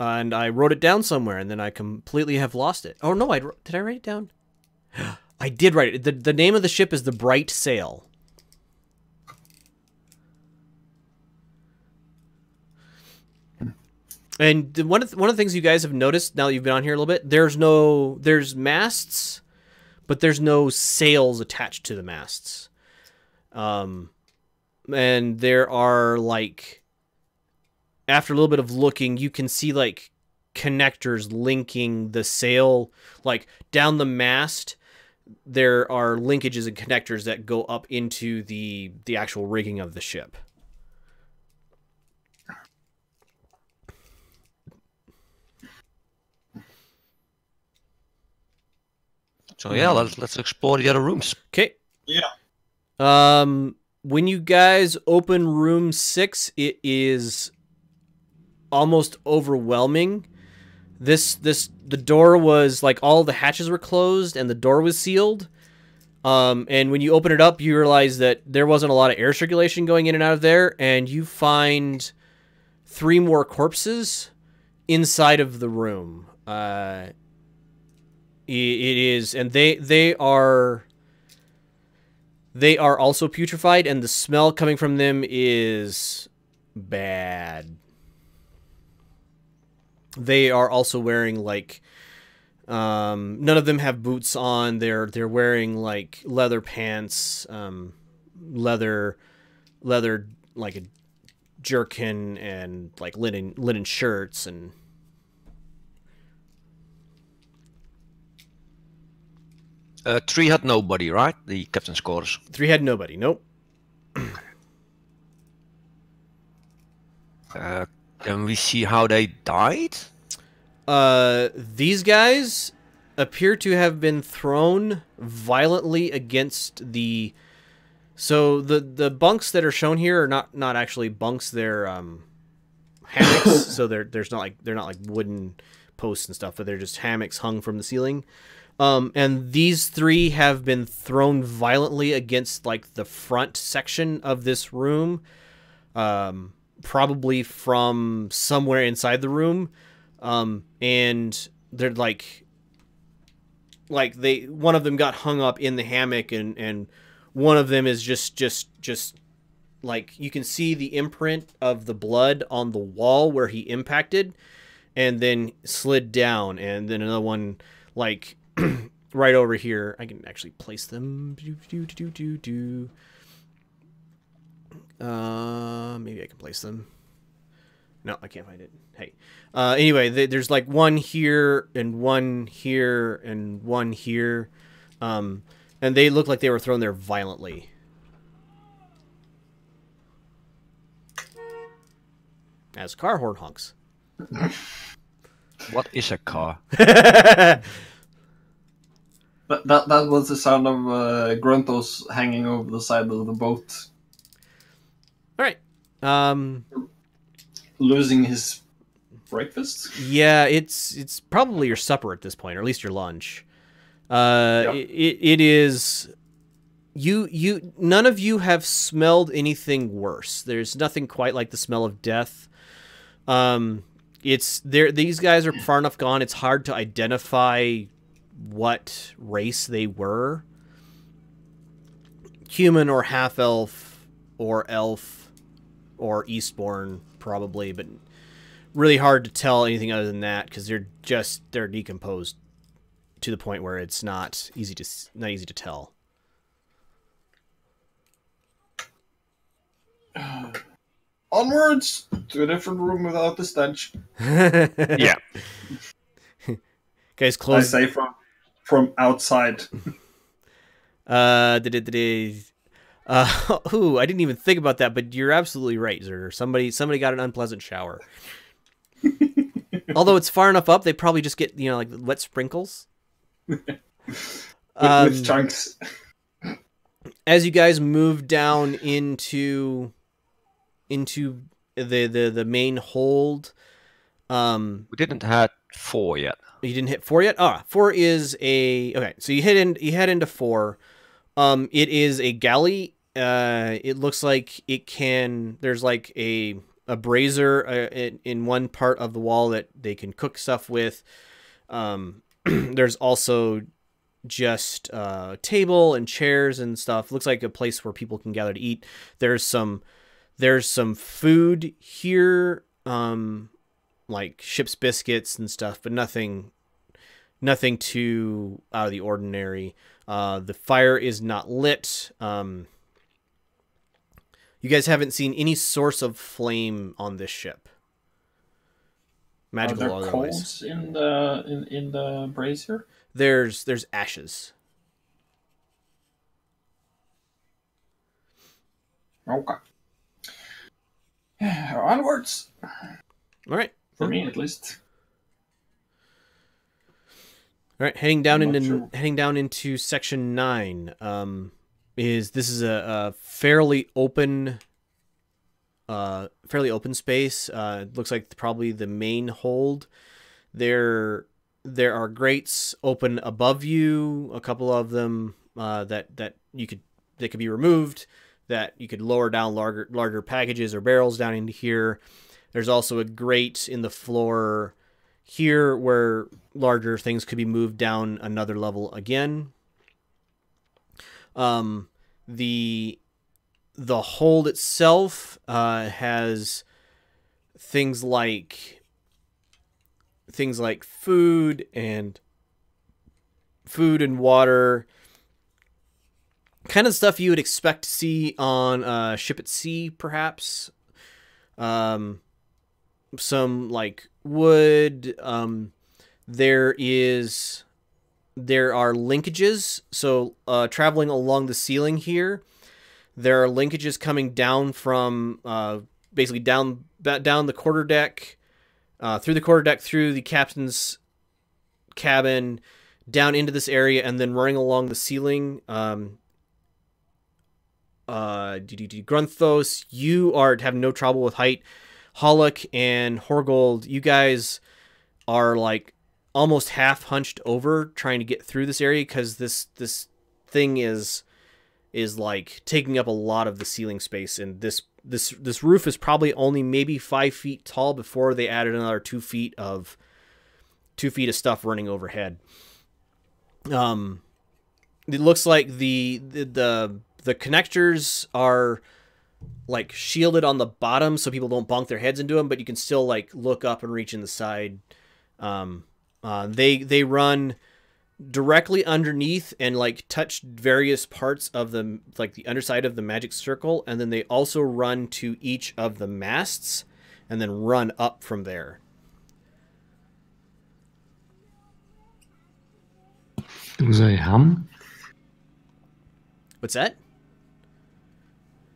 A: and I wrote it down somewhere, and then I completely have lost it. Oh no, did I write it down? I did write it. The name of the ship is the Bright Sail. And one of the things you guys have noticed now that you've been on here a little bit, there's masts, but there's no sails attached to the masts. And there are, like, after a little bit of looking, you can see like connectors linking the sail, like down the mast. There are linkages and connectors that go up into the actual rigging of the ship.
C: So yeah, let's explore the other rooms.
A: Okay.
D: Yeah.
A: When you guys open room 6, it is almost overwhelming. The door was like, all the hatches were closed and the door was sealed. And when you open it up, you realize that there wasn't a lot of air circulation going in and out of there, and you find 3 more corpses inside of the room. It is, and they are also putrefied, and the smell coming from them is bad. They are also wearing, like, none of them have boots on. They're wearing like leather pants, leather like a jerkin, and like linen shirts, and
C: Three had nobody, right? The captain's quarters.
A: 3 had nobody. Nope.
C: Can we see how they died?
A: These guys appear to have been thrown violently against the... So the bunks that are shown here are not actually bunks, they're hammocks. So they're not like wooden posts and stuff, but they're just hammocks hung from the ceiling. And these three have been thrown violently against like the front section of this room, probably from somewhere inside the room. And they're like one of them got hung up in the hammock, and one of them is just like, you can see the imprint of the blood on the wall where he impacted and then slid down. And then another one like right over here. I can actually place them. Maybe I can place them. No, I can't find it. Hey. Anyway, there's like one here and one here and one here. And they look like they were thrown there violently. As car horn honks.
C: What is a car?
D: That was the sound of Gruntos hanging over the side of the boat.
A: All right.
D: Losing his breakfast?
A: Yeah, it's probably your supper at this point, or at least your lunch.
D: Yep.
A: It is... You none of you have smelled anything worse. There's nothing quite like the smell of death. It's there. These guys are far enough gone. It's hard to identify what race they were. Human or half elf or elf or Eastborn probably, but really hard to tell anything other than that because they're decomposed to the point where it's not easy to tell.
D: Onwards to a different room without the stench.
C: Yeah.
A: Guys, close.
D: I say from outside.
A: I didn't even think about that, but you're absolutely right, Zer. Somebody got an unpleasant shower. Although it's far enough up, they probably just get, like wet sprinkles.
D: With chunks.
A: As you guys move down into the main hold,
C: We didn't have 4 yet.
A: you didn't hit 4 yet. 4 is okay. So you head into 4. It is a galley. It looks like it can. There's like a brazier in one part of the wall that they can cook stuff with. There's also just table and chairs and stuff. Looks like a place where people can gather to eat. There's some food here, like ship's biscuits and stuff, but nothing too out of the ordinary. The fire is not lit. You guys haven't seen any source of flame on this ship. Magical
D: Are there
A: otherwise.
D: coals in the brazier?
A: There's ashes.
D: Okay. Onwards.
A: All right.
D: For me, at least.
A: All right, heading down
D: I'm not
A: into section 9. This is a fairly open space. It looks like probably the main hold. There are grates open above you, a couple of them that could be removed, that you could lower down larger packages or barrels down into here. There's also a grate in the floor here where larger things could be moved down another level again. The hold itself has things like food and water, kind of stuff you would expect to see on a ship at sea, perhaps. Some like wood. There are linkages. So traveling along the ceiling here, there are linkages coming down from basically down down the quarterdeck, through the quarterdeck, through the captain's cabin, down into this area, and then running along the ceiling. Grunthos, you are having no trouble with height. Hollock and Horgold, you guys are like almost half hunched over trying to get through this area because this thing is like taking up a lot of the ceiling space, and this roof is probably only maybe 5 feet tall before they added another 2 feet of stuff running overhead. It looks like the connectors are like shielded on the bottom so people don't bonk their heads into them, but you can still like look up and reach in the side. They run directly underneath and like touch various parts of the like the underside of the magic circle, and then they also run to each of the masts and then run up from there.
B: Do they hum?
A: What's that?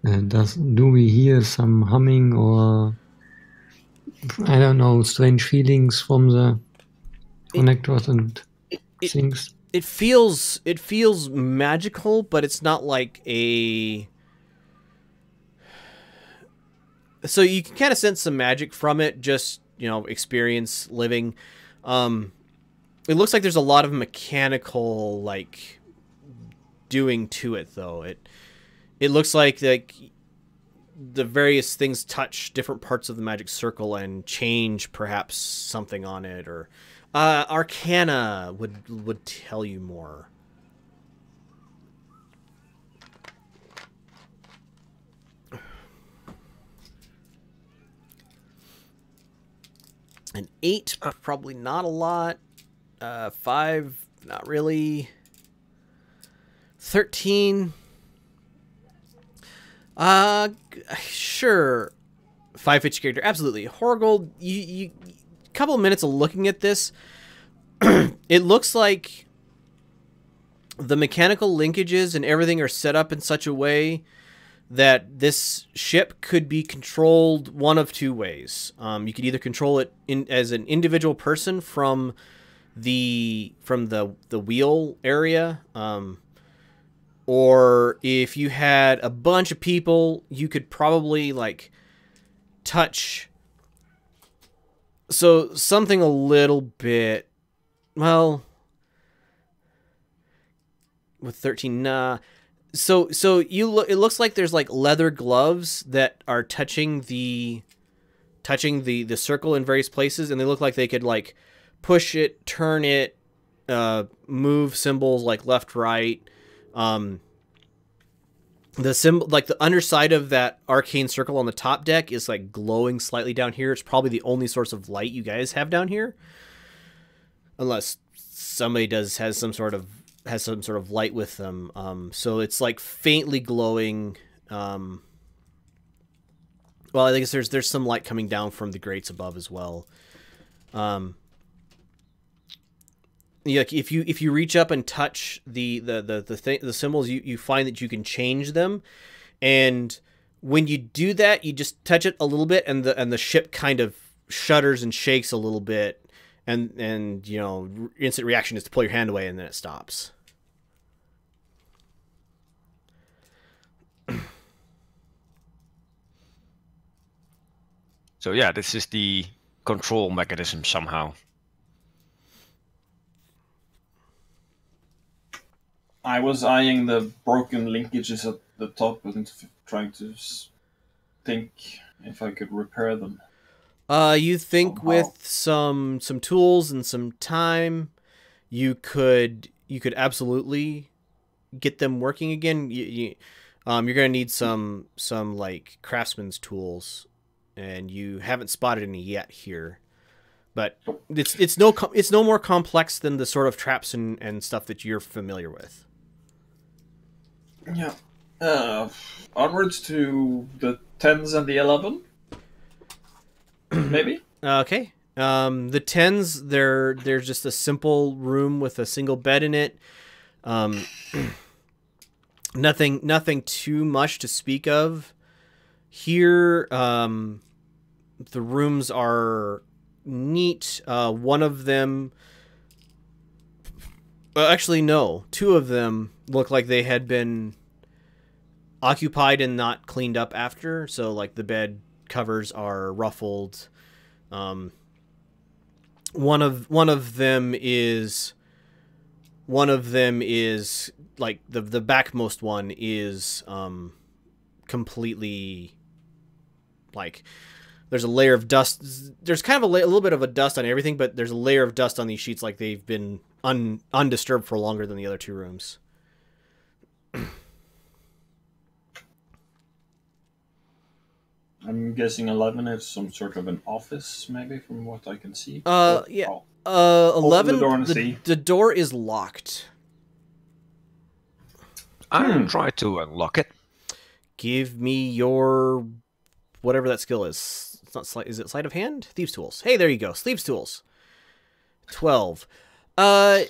B: Do we hear some humming or, I don't know, strange feelings from the connectors and things?
A: It feels magical, but it's not like a... So you can kind of sense some magic from it, just, you know, experience living. It looks like there's a lot of mechanical, like, doing to it, though. It looks like the various things touch different parts of the magic circle and change perhaps something on it, or Arcana would tell you more. An 8, probably not a lot. 5, not really. 13. Sure. 5 each character, absolutely. Horgold, you couple of minutes of looking at this. It looks like the mechanical linkages and everything are set up in such a way that this ship could be controlled one of two ways. You could either control it as an individual person from the wheel area, or if you had a bunch of people, you could probably like touch. So something a little bit, well, with 13, nah. So it looks like there's like leather gloves that are touching the circle in various places, and they look like they could like push it, turn it, move symbols like left, right. The symbol, like the underside of that arcane circle on the top deck, is like glowing slightly down here. It's probably the only source of light you guys have down here, unless somebody has some sort of light with them. So it's like faintly glowing. Well, I guess there's some light coming down from the grates above as well. Yeah, if you reach up and touch the symbols, you find that you can change them, and when you do that, you just touch it a little bit, and the ship kind of shudders and shakes a little bit, and you know, instant reaction is to pull your hand away, and then it stops.
E: So yeah, this is the control mechanism somehow.
D: I was eyeing the broken linkages at the top and trying to think if I could repair them.
A: You think
D: Somehow.
A: with some tools and some time, you could absolutely get them working again. You're gonna need some like craftsman's tools, and you haven't spotted any yet here. But it's no more complex than the sort of traps and stuff that you're familiar with.
D: Yeah. Onwards to the 10s and the 11? Maybe?
A: Okay. The 10s, there's just a simple room with a single bed in it. Nothing too much to speak of. Here, The rooms are neat. One of them... actually, no. Two of them look like they had been occupied and not cleaned up after. So, like, the bed covers are ruffled. One of them is like the backmost one is completely, like, there's a layer of dust. There's kind of a little bit of a dust on everything, but there's a layer of dust on these sheets, like they've been undisturbed for longer than the other two rooms.
D: I'm guessing 11 is some sort of an office, maybe, from what I can see.
A: Yeah.
D: Oh.
A: 11.
D: Open the door and see.
A: The door is locked.
E: I'll try to unlock it.
A: Give me your whatever that skill is. It's not sleight. Is it sleight of hand? Thieves' tools. Hey, there you go. Thieves' tools. 12. Yeah,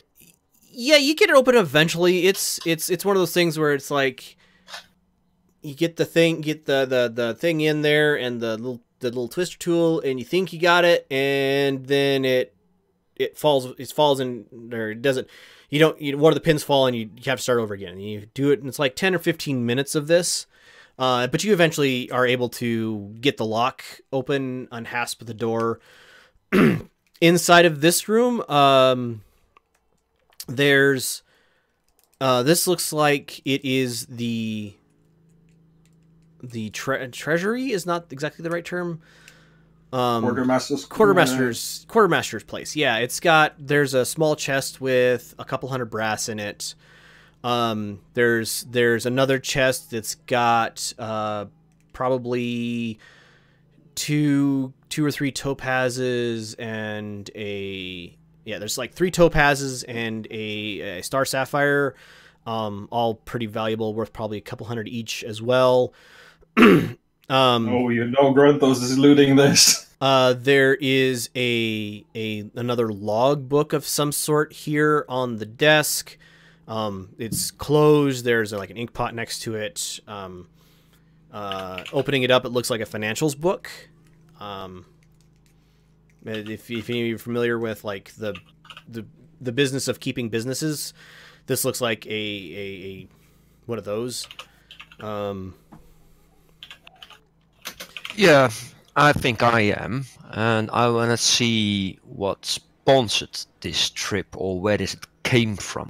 A: you get it open eventually. It's one of those things where it's like you get the thing in there and the little twister tool, and you think you got it, and then it falls in there. It doesn't. One of the pins fall, and you have to start over again. And you do it, and it's like 10 or 15 minutes of this. But you eventually are able to get the lock open, unhasp the door. Inside of this room, there's this looks like it is the treasury is not exactly the right term.
D: Quartermaster's
A: place. Yeah, there's a small chest with a couple hundred brass in it. There's another chest that's got probably two or three topazes and there's like 3 topazes and a star sapphire, all pretty valuable, worth probably a couple hundred each as well.
D: Oh, you know Grunthos is looting this.
A: There is another log book of some sort here on the desk. It's closed. There's like an ink pot next to it. Opening it up, it looks like a financials book. If you're familiar with like the business of keeping businesses, this looks like a one of those.
E: Yeah, I think I am, and I want to see what sponsored this trip or where this came from.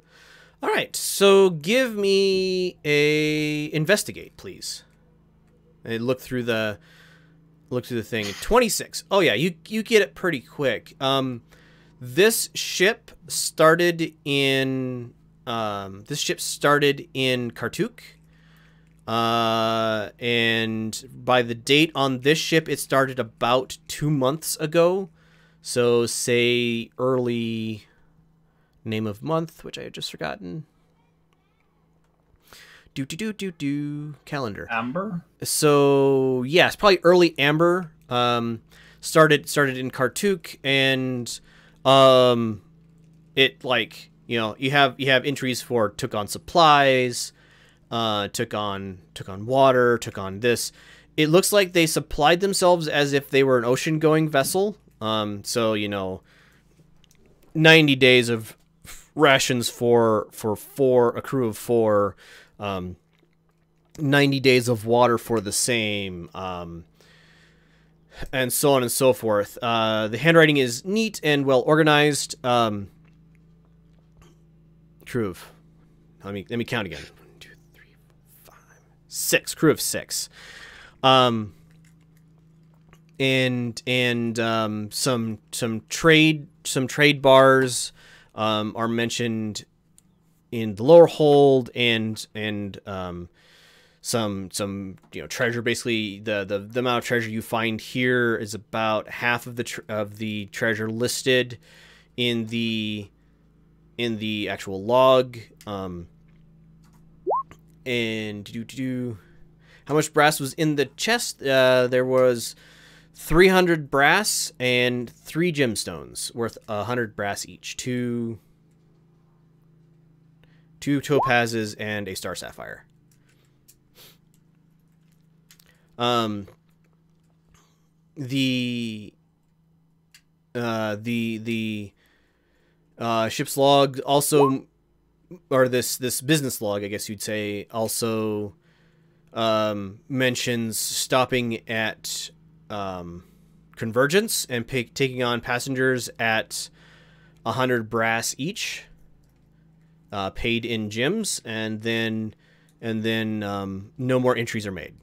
A: All right, so give me a investigate, please. And look through the thing. 26. Oh yeah, you get it pretty quick. This ship started in Kartuk. And by the date on this ship, it started about 2 months ago. So say early name of month, which I had just forgotten. Calendar.
D: Amber?
A: So yeah, it's probably early Amber. Started in Kartuk, and it like, you have entries for took on supplies, took on water, took on this. It looks like they supplied themselves as if they were an ocean going vessel. So 90 days of rations for a crew of 4. 90 days of water for the same, and so on and so forth. The handwriting is neat and well organized. Crew of, let me count again. 1, 2, 3, 4, 5, 6. Crew of 6. And some trade bars are mentioned in the lower hold, and some treasure. Basically, the amount of treasure you find here is about half of the treasure listed in the actual log. And how much brass was in the chest? There was 300 brass and 3 gemstones worth 100 brass each. Two topazes and a star sapphire. the ship's log also, or this business log, I guess you'd say, also mentions stopping at Convergence and taking on passengers at 100 brass each, paid in gems, and then no more entries are made.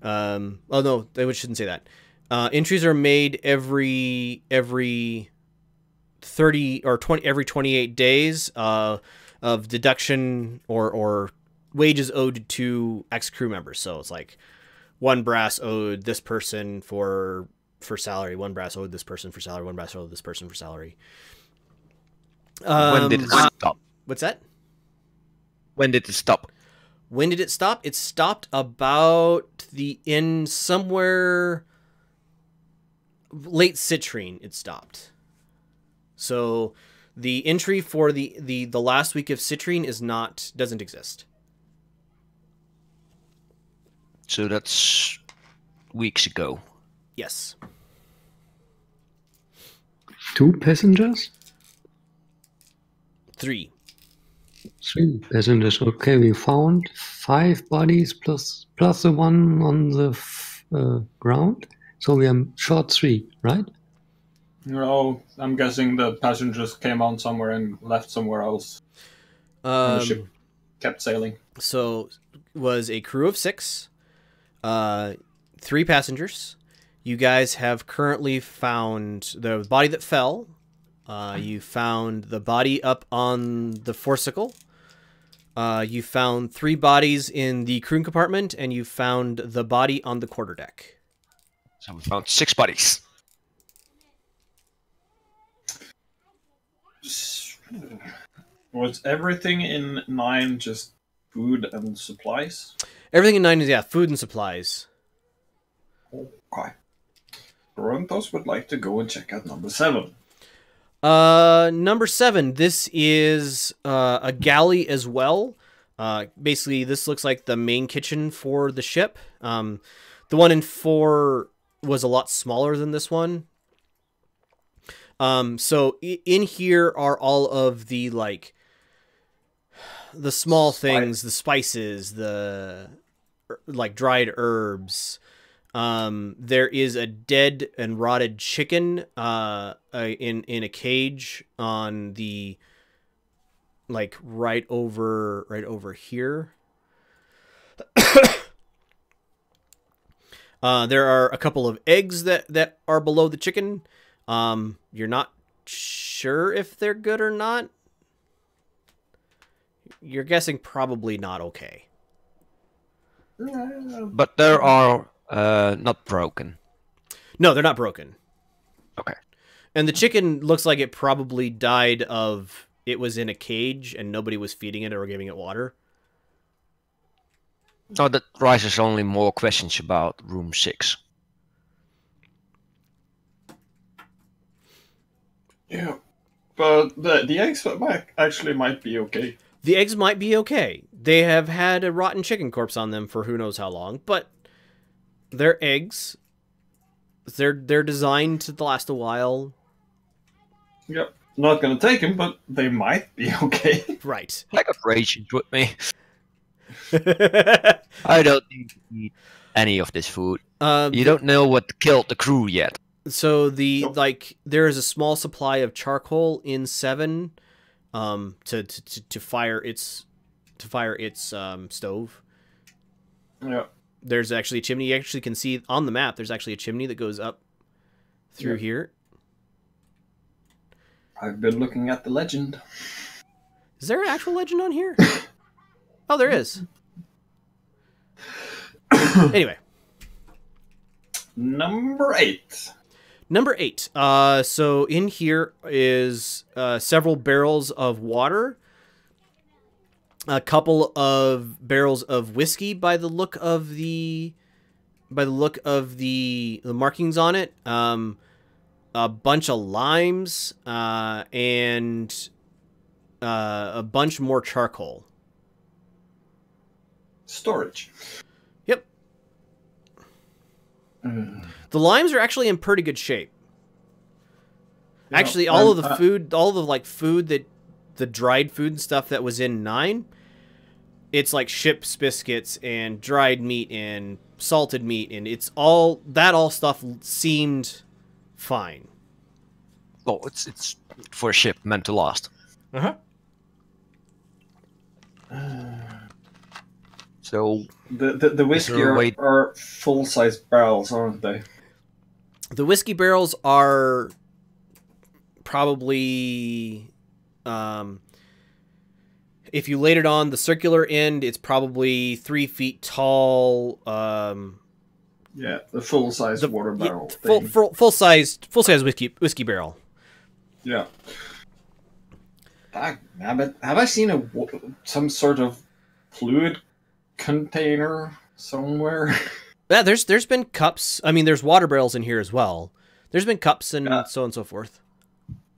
A: Oh no, I shouldn't say that. Entries are made every 30 or 20 every 28 days of deduction or wages owed to ex-crew members. So it's like 1 brass owed this person for salary, 1 brass owed this person for salary, 1 brass owed this person for salary.
E: When did it stop?
A: What's that?
E: When did it stop?
A: When did it stop? It stopped about somewhere late citrine. It stopped. So the entry for the last week of citrine doesn't exist.
E: So that's weeks ago.
A: Yes.
B: 2 passengers?
A: 3.
B: 3 passengers. Okay, we found 5 bodies plus the one on the ground. So we are short 3, right?
D: No, I'm guessing the passengers came on somewhere and left somewhere else. And the ship kept sailing.
A: So was a crew of 6, 3 passengers. You guys have currently found the body that fell. You found the body up on the forcicle. You found 3 bodies in the crew compartment, and you found the body on the quarterdeck.
E: So we found 6 bodies.
D: Was everything in 9 just food and supplies?
A: Everything in 9 is, food and supplies.
D: Okay. Torontos would like to go and check out number 7.
A: Number 7, this is a galley as well. Basically, this looks like the main kitchen for the ship. The one in 4 was a lot smaller than this one. So in here are all of the, like, the small things, the spices, the, like, dried herbs. There is a dead and rotted chicken, in a cage on the, like, right over here. There are a couple of eggs that are below the chicken. You're not sure if they're good or not. You're guessing probably not okay.
E: But there are not broken.
A: No, they're not broken.
E: Okay.
A: And the chicken looks like it probably died of... It was in a cage and nobody was feeding it or giving it water.
E: So that raises only more questions about room 6.
D: Yeah. But the eggs might be okay.
A: The eggs might be okay. They have had a rotten chicken corpse on them for who knows how long, but they're eggs. They're designed to last a while.
D: Yep. Not gonna take them, but they might be okay.
A: Right.
E: I got rage with me. I don't need to eat any of this food. You don't know what killed the crew yet.
A: So
D: Nope.
A: there is a small supply of charcoal in 7, to fire its stove.
D: Yeah.
A: There's actually a chimney. You actually can see on the map. There's actually a chimney that goes up through here.
D: I've been looking at the legend.
A: Is there an actual legend on here? Oh, there is. Anyway.
D: Number 8.
A: Number 8. So in here is several barrels of water, a couple of barrels of whiskey by the look of the markings on it, a bunch of limes, and a bunch more charcoal.
D: Storage.
A: Yep. The limes are actually in pretty good shape.
D: Yeah,
A: Actually, all of the food, all of the like food that the dried food and stuff that was in 9, it's like ship's biscuits and dried meat and salted meat, and it's all that all stuff seemed fine.
E: Oh, it's for a ship meant to last.
A: Uh-huh.
E: So
D: The whiskey
E: there a way-
D: are full-size barrels, aren't they?
A: The whiskey barrels are probably, if you laid it on the circular end, it's probably 3 feet tall.
D: Yeah, the full-size water barrel thing.
A: Full-sized whiskey barrel.
D: Yeah. Have I seen some sort of fluid container somewhere?
A: Yeah, there's been cups. I mean, there's water barrels in here as well. There's been cups and
D: Yeah.
A: so on and so forth.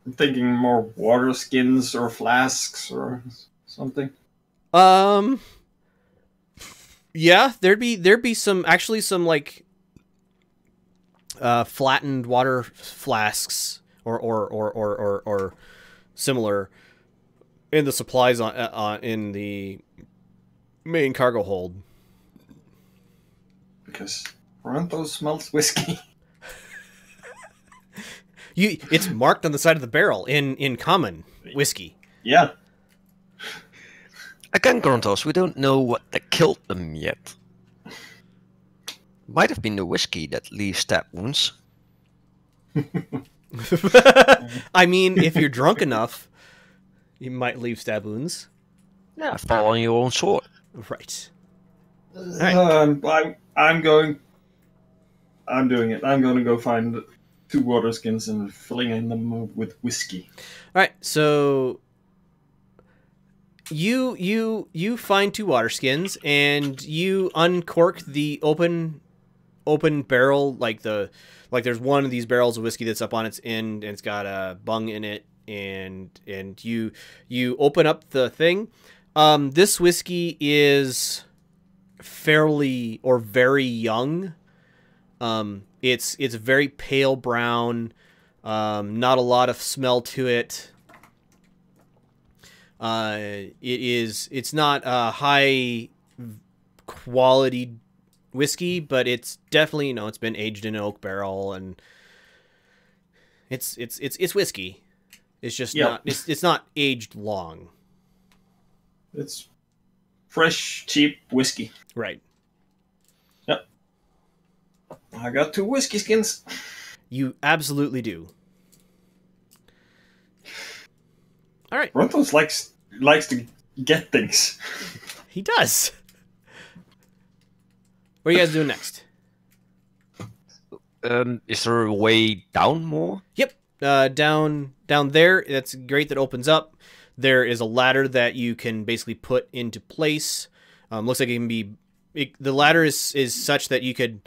D: I'm thinking more water skins or flasks or something.
A: Yeah, there'd be some like flattened water flasks or similar in the supplies on in the main cargo hold.
D: Because Toronto smells whiskey.
A: It's marked on the side of the barrel in common whiskey.
D: Yeah.
E: Again, Grontos, we don't know what that killed them yet. Might have been the whiskey that leaves stab wounds.
A: I mean, if you're drunk enough, you might leave stab wounds.
E: Yeah, fall on your own sword.
A: Right.
D: I'm doing it. I'm going to go find 2 water skins and filling in them with whiskey.
A: All right. So you find 2 water skins and you uncork the open barrel, like there's one of these barrels of whiskey that's up on its end and it's got a bung in it, and you open up the thing. This whiskey is fairly or very young. It's very pale brown. Not a lot of smell to it. It's not a high quality whiskey, but it's definitely, it's been aged in an oak barrel, and it's whiskey. It's just
D: Yep.
A: not it's not aged long.
D: It's fresh, cheap whiskey.
A: Right.
D: Yep. I got 2 whiskey skins.
A: You absolutely do. All right.
D: Rontos likes to get things.
A: He does. What are you guys doing next?
E: Is there a way down more?
A: Yep. Down there, that's great, that opens up. There is a ladder that you can basically put into place. Looks like it can be... the ladder is such that you can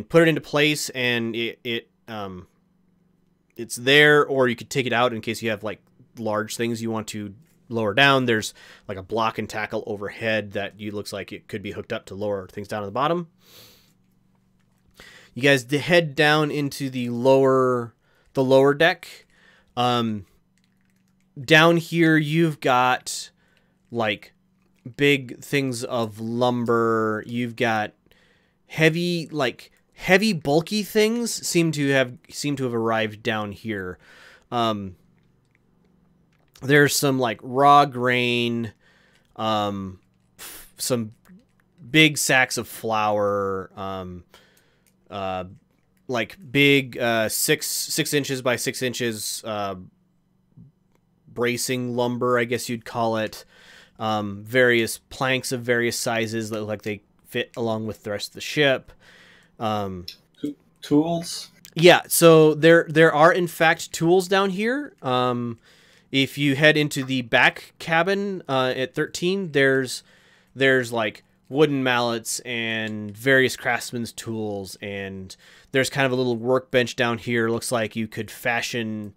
A: put it into place and it's there, or you could take it out in case you have like large things you want to lower down. There's like a block and tackle overhead that looks like it could be hooked up to lower things down at the bottom. You guys head down into the lower deck. Down here you've got like big things of lumber. You've got heavy bulky things seem to have arrived down here. There's some like raw grain, some big sacks of flour, like big 6 inches by 6 inches bracing lumber, I guess you'd call it. Various planks of various sizes that look like they fit along with the rest of the ship.
D: Tools?
A: Yeah, so there are in fact tools down here. If you head into the back cabin at 13, there's like wooden mallets and various craftsman's tools, and there's kind of a little workbench down here. Looks like you could fashion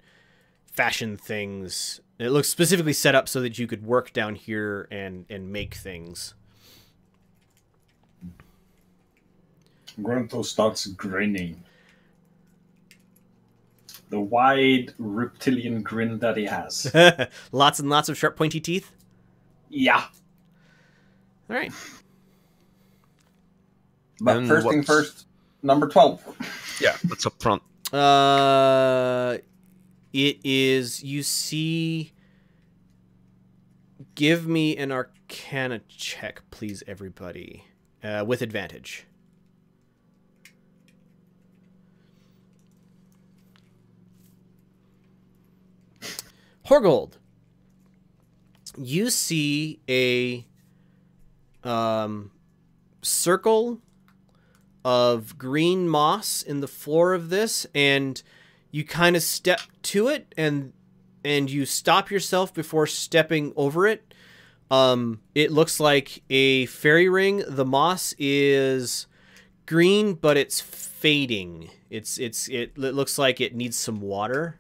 A: things. It looks specifically set up so that you could work down here and make things.
D: Grunto starts grinning. The wide reptilian grin that he has.
A: Lots and lots of sharp, pointy teeth.
D: Yeah.
A: All right.
D: But
E: And
D: first thing
E: what's-
D: first, number 12.
E: Yeah, what's up front?
A: It is, you see, give me an Arcana check, please, everybody, with advantage. Horgold, you see a circle of green moss in the floor of this, and you kind of step to it, and you stop yourself before stepping over it. It looks like a fairy ring. The moss is green, but it's fading. It looks like it needs some water.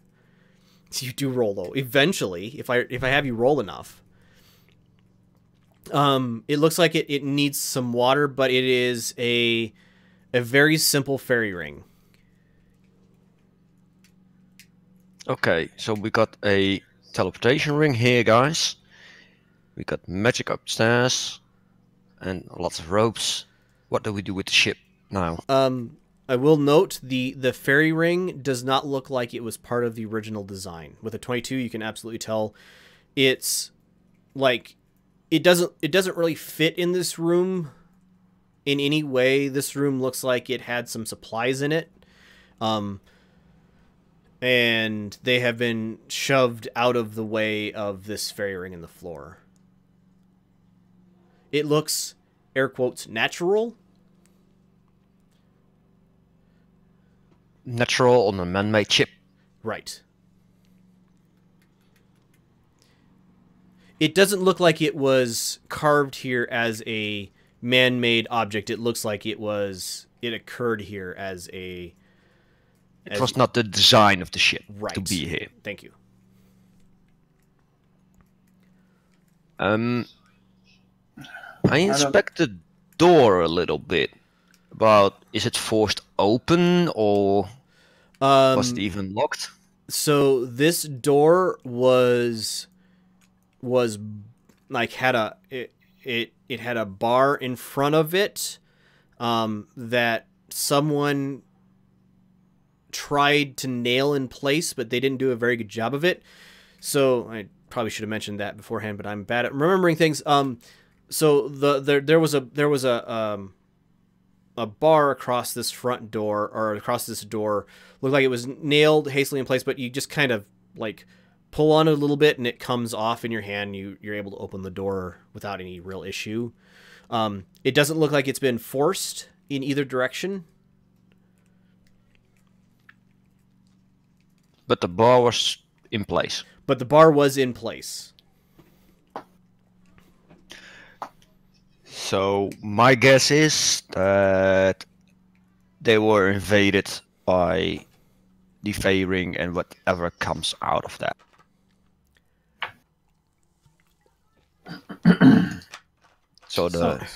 A: You do roll though. Eventually, if I have you roll enough. It looks like it needs some water, but it is a very simple fairy ring.
E: Okay, so we got a teleportation ring here, guys. We got magic upstairs and lots of ropes. What do we do with the ship now?
A: I will note the fairy ring does not look like it was part of the original design. With a 22, you can absolutely tell it's like it doesn't really fit in this room in any way. This room looks like it had some supplies in it. And they have been shoved out of the way of this fairy ring in the floor. It looks, air quotes, natural.
E: Natural on a man-made ship.
A: Right. It doesn't look like it was carved here as a man-made object. It looks like it occurred here as a...
E: It was not the design of the ship
A: Right.
E: to be here.
A: Thank you.
E: I inspect the door a little bit. About, is it forced open or was it even locked?
A: So this door was like had a it had a bar in front of it that someone tried to nail in place, but they didn't do a very good job of it. So I probably should have mentioned that beforehand, but I'm bad at remembering things. So there was a bar across this front door, or across this door. Looked like it was nailed hastily in place, but you just kind of like pull on it a little bit and it comes off in your hand. You're able to open the door without any real issue. It doesn't look like it's been forced in either direction.
E: But the bar was in place.
A: But the bar was in place.
E: So my guess is that they were invaded by the Fey Ring and whatever comes out of that. So the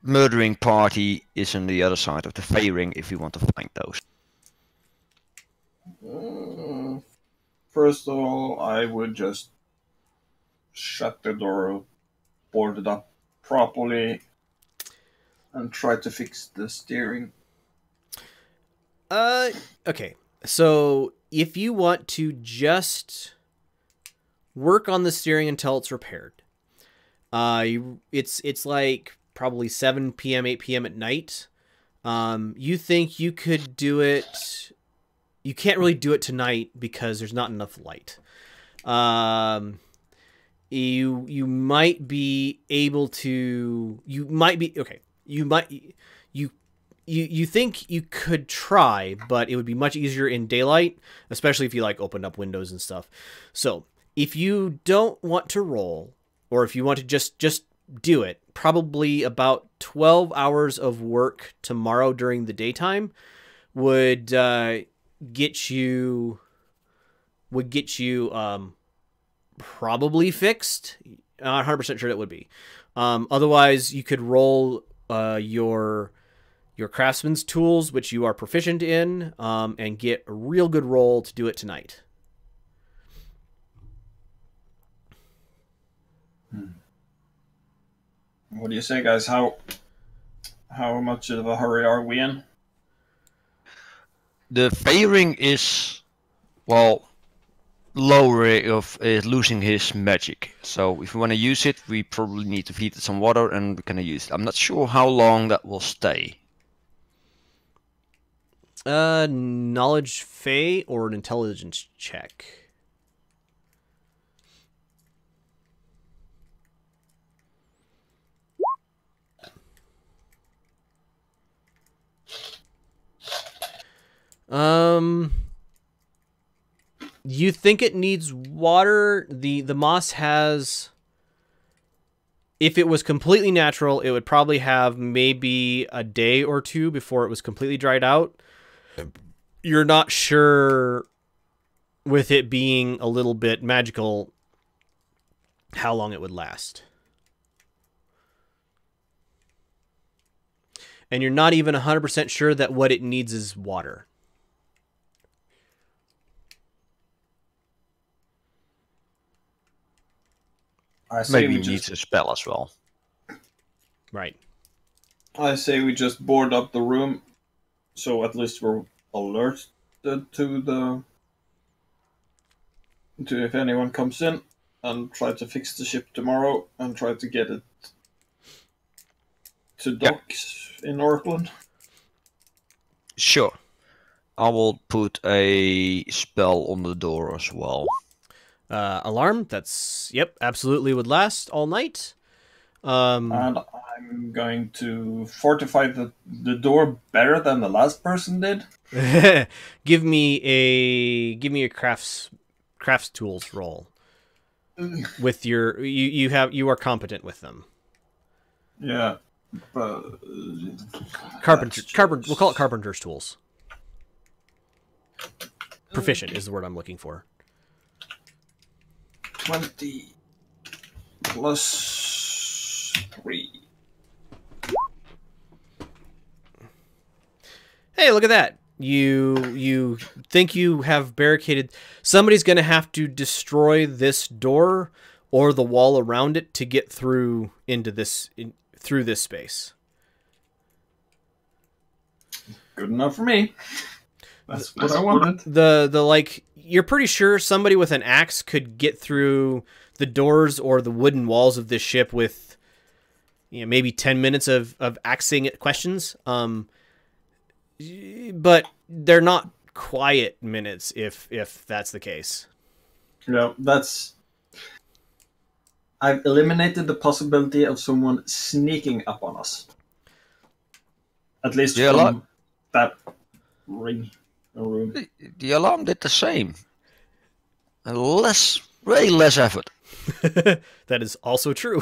E: murdering party is on the other side of the Fey Ring if you want to find those.
D: First of all, I would just shut the door, board it up properly, and try to fix the steering.
A: Okay. So if you want to just work on the steering until it's repaired, it's like probably 7 p.m., 8 p.m. at night. You think you could do it? You can't really do it tonight because there's not enough light. You might be able to. You might be okay. You think you could try, but it would be much easier in daylight, especially if you like opened up windows and stuff. So if you don't want to roll, or if you want to just do it, probably about 12 hours of work tomorrow during the daytime would get you probably fixed. Not 100% sure that would be. Otherwise, you could roll your your craftsman's tools, which you are proficient in, and get a real good roll to do it tonight.
D: What do you say, guys? How much of a hurry are we in?
E: The Feyring is, well, lower of losing his magic. So if we want to use it, we probably need to feed it some water and we can use it. I'm not sure how long that will stay.
A: Knowledge Fey or an intelligence check? You think it needs water? The moss has, if it was completely natural, it would probably have maybe a day or two before it was completely dried out. You're not sure, with it being a little bit magical, how long it would last. And you're not even 100% sure that what it needs is water.
D: I say
E: Maybe
D: we
E: he needs a spell as well.
A: Right.
D: I say we just board up the room, so at least we're alert to if anyone comes in, and try to fix the ship tomorrow and try to get it to docks in Auckland.
E: Sure. I will put a spell on the door as well.
A: Alarm, that's, yep, absolutely would last all night.
D: And I'm going to fortify the door better than the last person did.
A: Give me a crafts tools roll. With your you are competent with them.
D: Yeah. But
A: Carpenter, we'll call it carpenter's tools. Proficient is the word I'm looking for.
D: 20 plus 3.
A: Hey, look at that. You think you have barricaded. Somebody's going to have to destroy this door or the wall around it to get through into this through this space.
D: Good enough for me. That's what I wanted.
A: The like, you're pretty sure somebody with an axe could get through the doors or the wooden walls of this ship with, you know, maybe 10 minutes of axing questions. But they're not quiet minutes if that's the case.
D: No, I've eliminated the possibility of someone sneaking up on us. At least from that room.
E: The alarm did the same. Way less effort.
A: That is also true.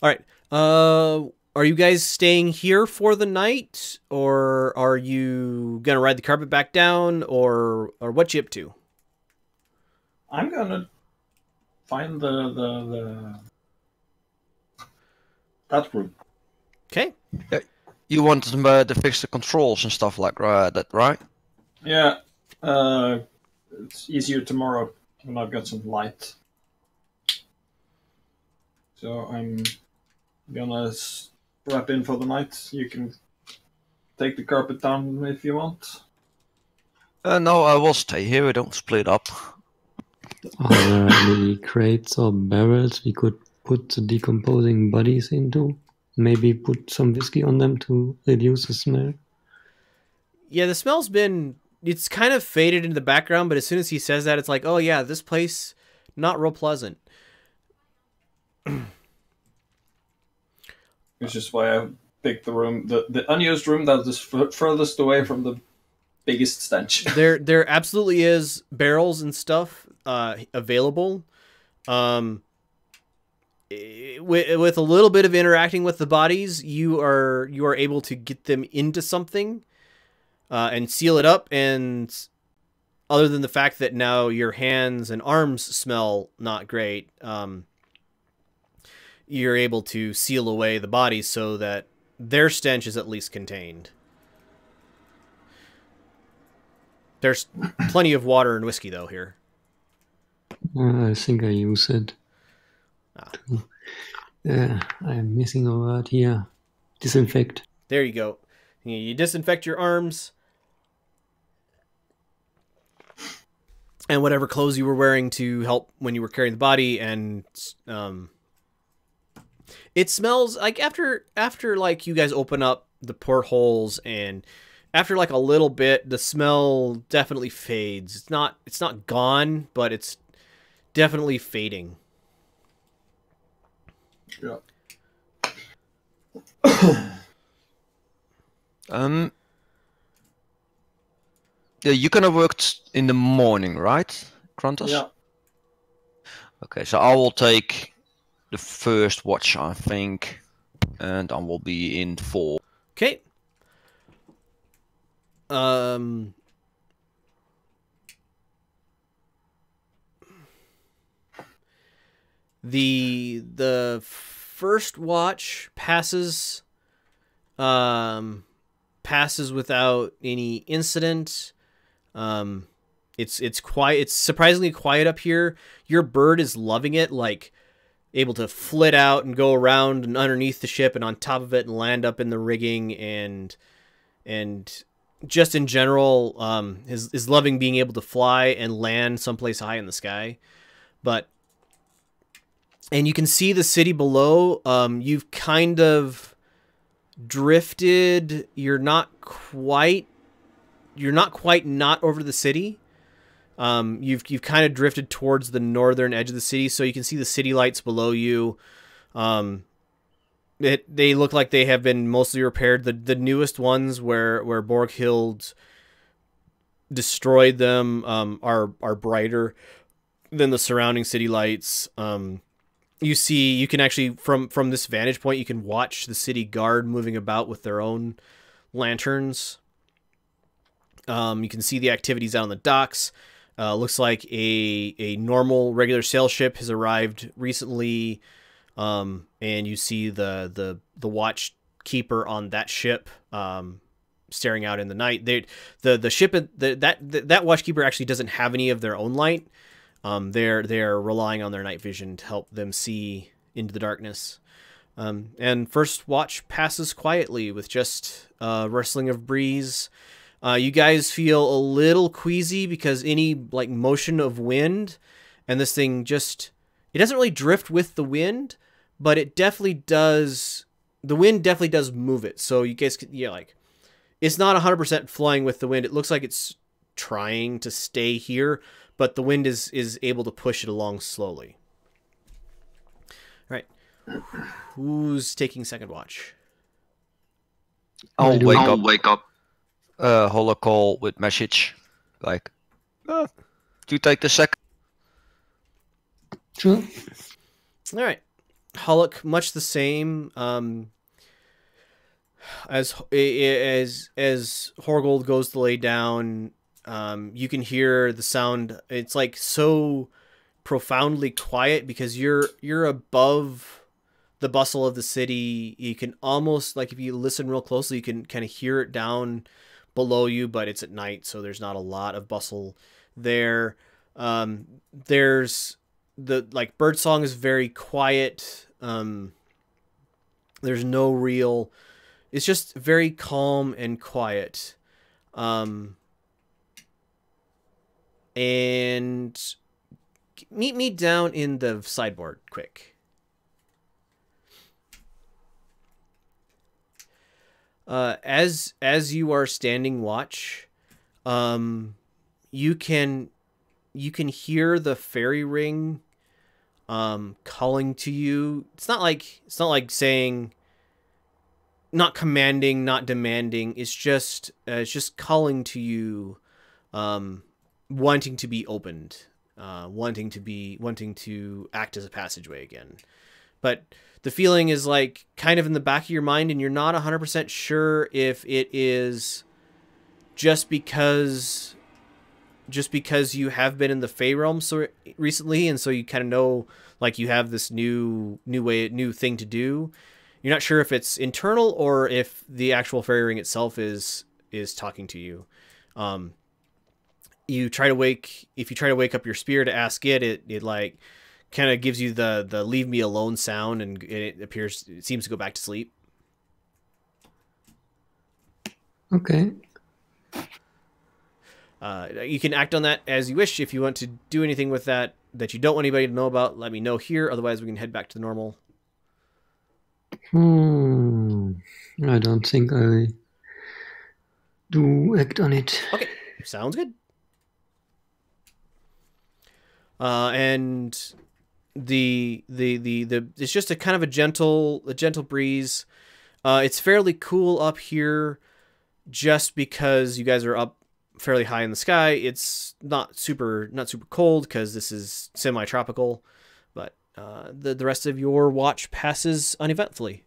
A: All right. Are you guys staying here for the night, or are you gonna ride the carpet back down, or what you up to?
D: I'm gonna find that room.
A: Okay.
E: You wanted to fix the controls and stuff like that, right?
D: Yeah. It's easier tomorrow when I've got some light. So I'm gonna wrap in for the night. You can take the carpet down if you want.
E: No, I will stay here. We don't split up.
B: Are there any crates or barrels we could put the decomposing bodies into? Maybe put some whiskey on them to reduce the smell?
A: Yeah, the smell's been... It's kind of faded into the background, but as soon as he says that, it's like, oh yeah, this place, not real pleasant.
D: Which is why I picked the room, the unused room that is furthest away from the biggest stench.
A: There absolutely is barrels and stuff available. With a little bit of interacting with the bodies, you are able to get them into something and seal it up. And other than the fact that now your hands and arms smell not great, you're able to seal away the bodies so that their stench is at least contained. There's plenty of water and whiskey, though, here.
B: I think I use it. I'm missing a word here. Disinfect.
A: There you go. You disinfect your arms and whatever clothes you were wearing to help when you were carrying the body, and it smells like after like you guys open up the portholes, and after like a little bit, the smell definitely fades. It's not gone, but it's definitely fading.
D: Yeah.
E: Yeah, you kind of worked in the morning, right, Krantos?
D: Yeah.
E: Okay, so I will take the first watch, I think, and I will be in 4.
A: Okay. The first watch passes without any incident. It's quiet. It's surprisingly quiet up here. Your bird is loving it, like able to flit out and go around and underneath the ship and on top of it and land up in the rigging, and just in general is loving being able to fly and land someplace high in the sky. And you can see the city below. You've kind of drifted. You're not quite not over the city. You've kind of drifted towards the northern edge of the city, so you can see the city lights below you. They look like they have been mostly repaired. The newest ones where Borghild destroyed them are brighter than the surrounding city lights. You can actually from this vantage point, you can watch the city guard moving about with their own lanterns. You can see the activities out on the docks. Looks like a normal regular sail ship has arrived recently, and you see the watch keeper on that ship staring out in the night. The ship that watch keeper actually doesn't have any of their own light. They're relying on their night vision to help them see into the darkness. And first watch passes quietly with just rustling of breeze. You guys feel a little queasy because any like motion of wind, and this thing it doesn't really drift with the wind, but it definitely does. The wind definitely does move it. So you guys like it's not 100% flying with the wind. It looks like it's trying to stay here, but the wind is able to push it along slowly. All right. Who's taking second watch?
E: I'll wake up. Holocall with message, like, do you take the second?
B: Sure.
A: All right. Hollock, much the same. As Horgold goes to lay down, you can hear the sound. It's like so profoundly quiet because you're above the bustle of the city. You can almost, like, if you listen real closely, you can kind of hear it down below you, but it's at night, so there's not a lot of bustle there. There's the birdsong is very quiet. There's no real. It's just very calm and quiet. And meet me down in the sideboard quick. As you are standing watch, you can hear the fairy ring calling to you. It's not like saying, not commanding, not demanding. It's just calling to you, wanting to be opened, wanting to act as a passageway again. But the feeling is like kind of in the back of your mind, and you're not 100% sure if it is just because you have been in the Fey realm so recently, and so you kind of know, like, you have this new thing to do. You're not sure if it's internal or if the actual fairy ring itself is talking to you. If you try to wake up your spear to ask it like kind of gives you the leave me alone sound, and it seems to go back to sleep.
B: Okay.
A: You can act on that as you wish. If you want to do anything with that you don't want anybody to know about, let me know here. Otherwise, we can head back to the normal.
B: I don't think I do act on it.
A: Okay, sounds good. And the it's just a kind of a gentle breeze. It's fairly cool up here, just because you guys are up fairly high in the sky. It's not super cold because this is semi-tropical, but the rest of your watch passes uneventfully.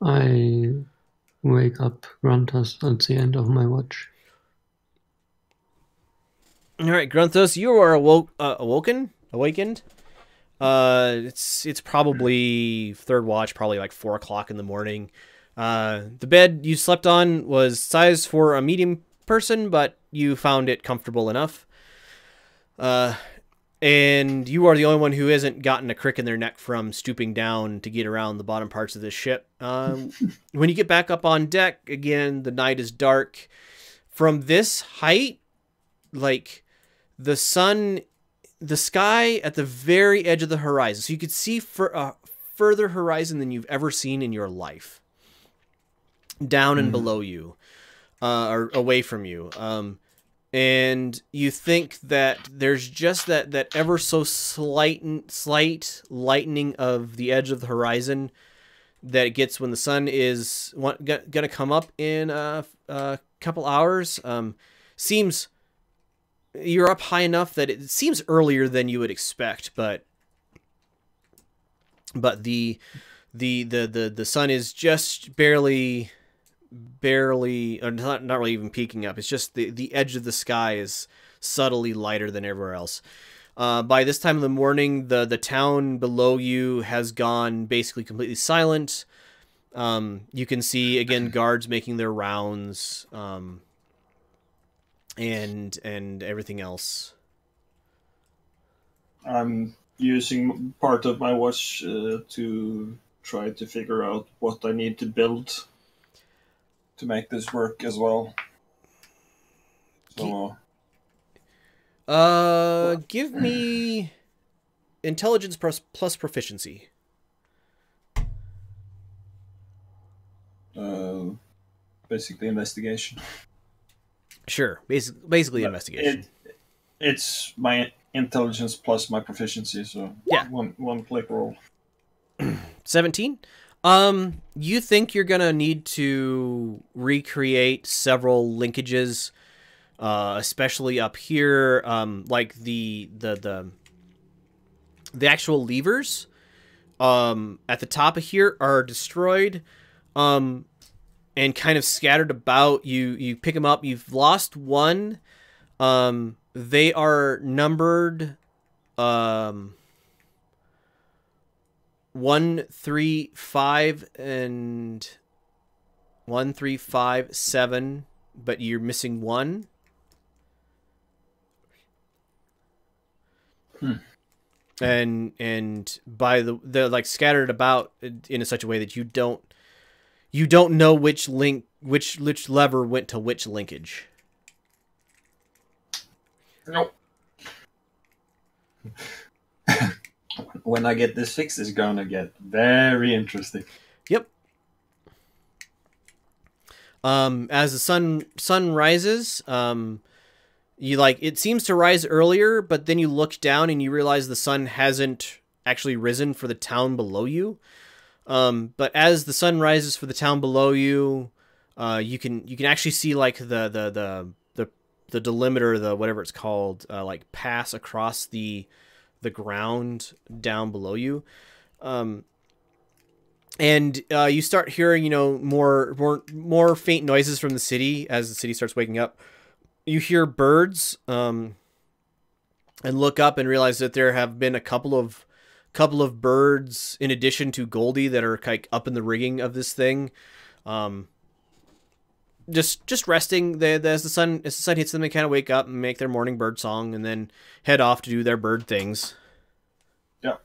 B: I wake up Gruntus at the end of my watch.
A: All right, Grunthos, you are awakened. It's probably third watch, probably like 4 o'clock in the morning. The bed you slept on was sized for a medium person, but you found it comfortable enough. And you are the only one who hasn't gotten a crick in their neck from stooping down to get around the bottom parts of this ship. When you get back up on deck, again, the night is dark. From this height, like the sky at the very edge of the horizon. So you could see further horizon than you've ever seen in your life. Down and below you, or away from you. And you think that there's just that ever so slight lightening of the edge of the horizon that it gets when the sun is gonna come up in a couple hours. Seems you're up high enough that it seems earlier than you would expect, but the sun is just barely, or not really even peeking up. It's just the edge of the sky is subtly lighter than everywhere else. By this time of the morning, the town below you has gone basically completely silent. You can see, again, guards making their rounds, and everything else.
D: I'm using part of my watch to try to figure out what I need to build to make this work as well. So,
A: give me intelligence plus proficiency.
D: Basically investigation.
A: Sure, basically investigation.
D: It's my intelligence plus my proficiency, so
A: yeah,
D: one click roll.
A: 17. You think you're gonna need to recreate several linkages, especially up here, like the actual levers, at the top of here are destroyed, and kind of scattered about. You pick them up. You've lost one. They are numbered 1, 3, 5, and 1, 3, 5, 7, but you're missing one. And by they're like scattered about in such a way that you don't know which lever went to which linkage.
D: Nope. When I get this fixed, it's gonna get very interesting.
A: Yep. As the sun rises, it seems to rise earlier, but then you look down and you realize the sun hasn't actually risen for the town below you. But as the sun rises for the town below you, you can actually see like the delimiter, the whatever it's called, like pass across the ground down below you. And you start hearing, more faint noises from the city as the city starts waking up. You hear birds and look up and realize that there have been a couple of birds in addition to Goldie that are like up in the rigging of this thing, just resting. As the sun hits them, they kind of wake up and make their morning bird song, and then head off to do their bird things.
D: Yeah.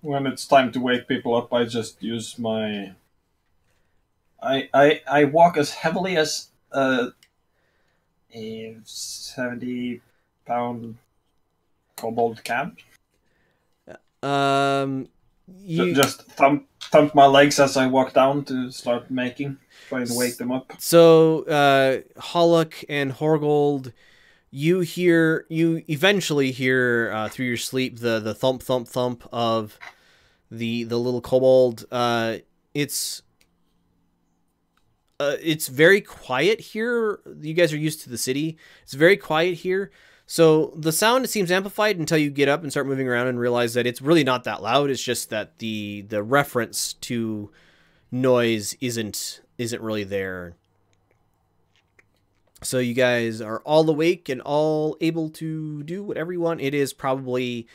D: When it's time to wake people up, I just use my. I walk as heavily as a 70-pound kobold can.
A: Just
D: thump my legs as I walk down to start trying to wake them up.
A: So, Hollock and Horgold, you eventually hear through your sleep the thump thump thump of the little kobold. It's very quiet here. You guys are used to the city. It's very quiet here. So the sound seems amplified until you get up and start moving around and realize that it's really not that loud. It's just that the reference to noise isn't really there. So you guys are all awake and all able to do whatever you want. It is probably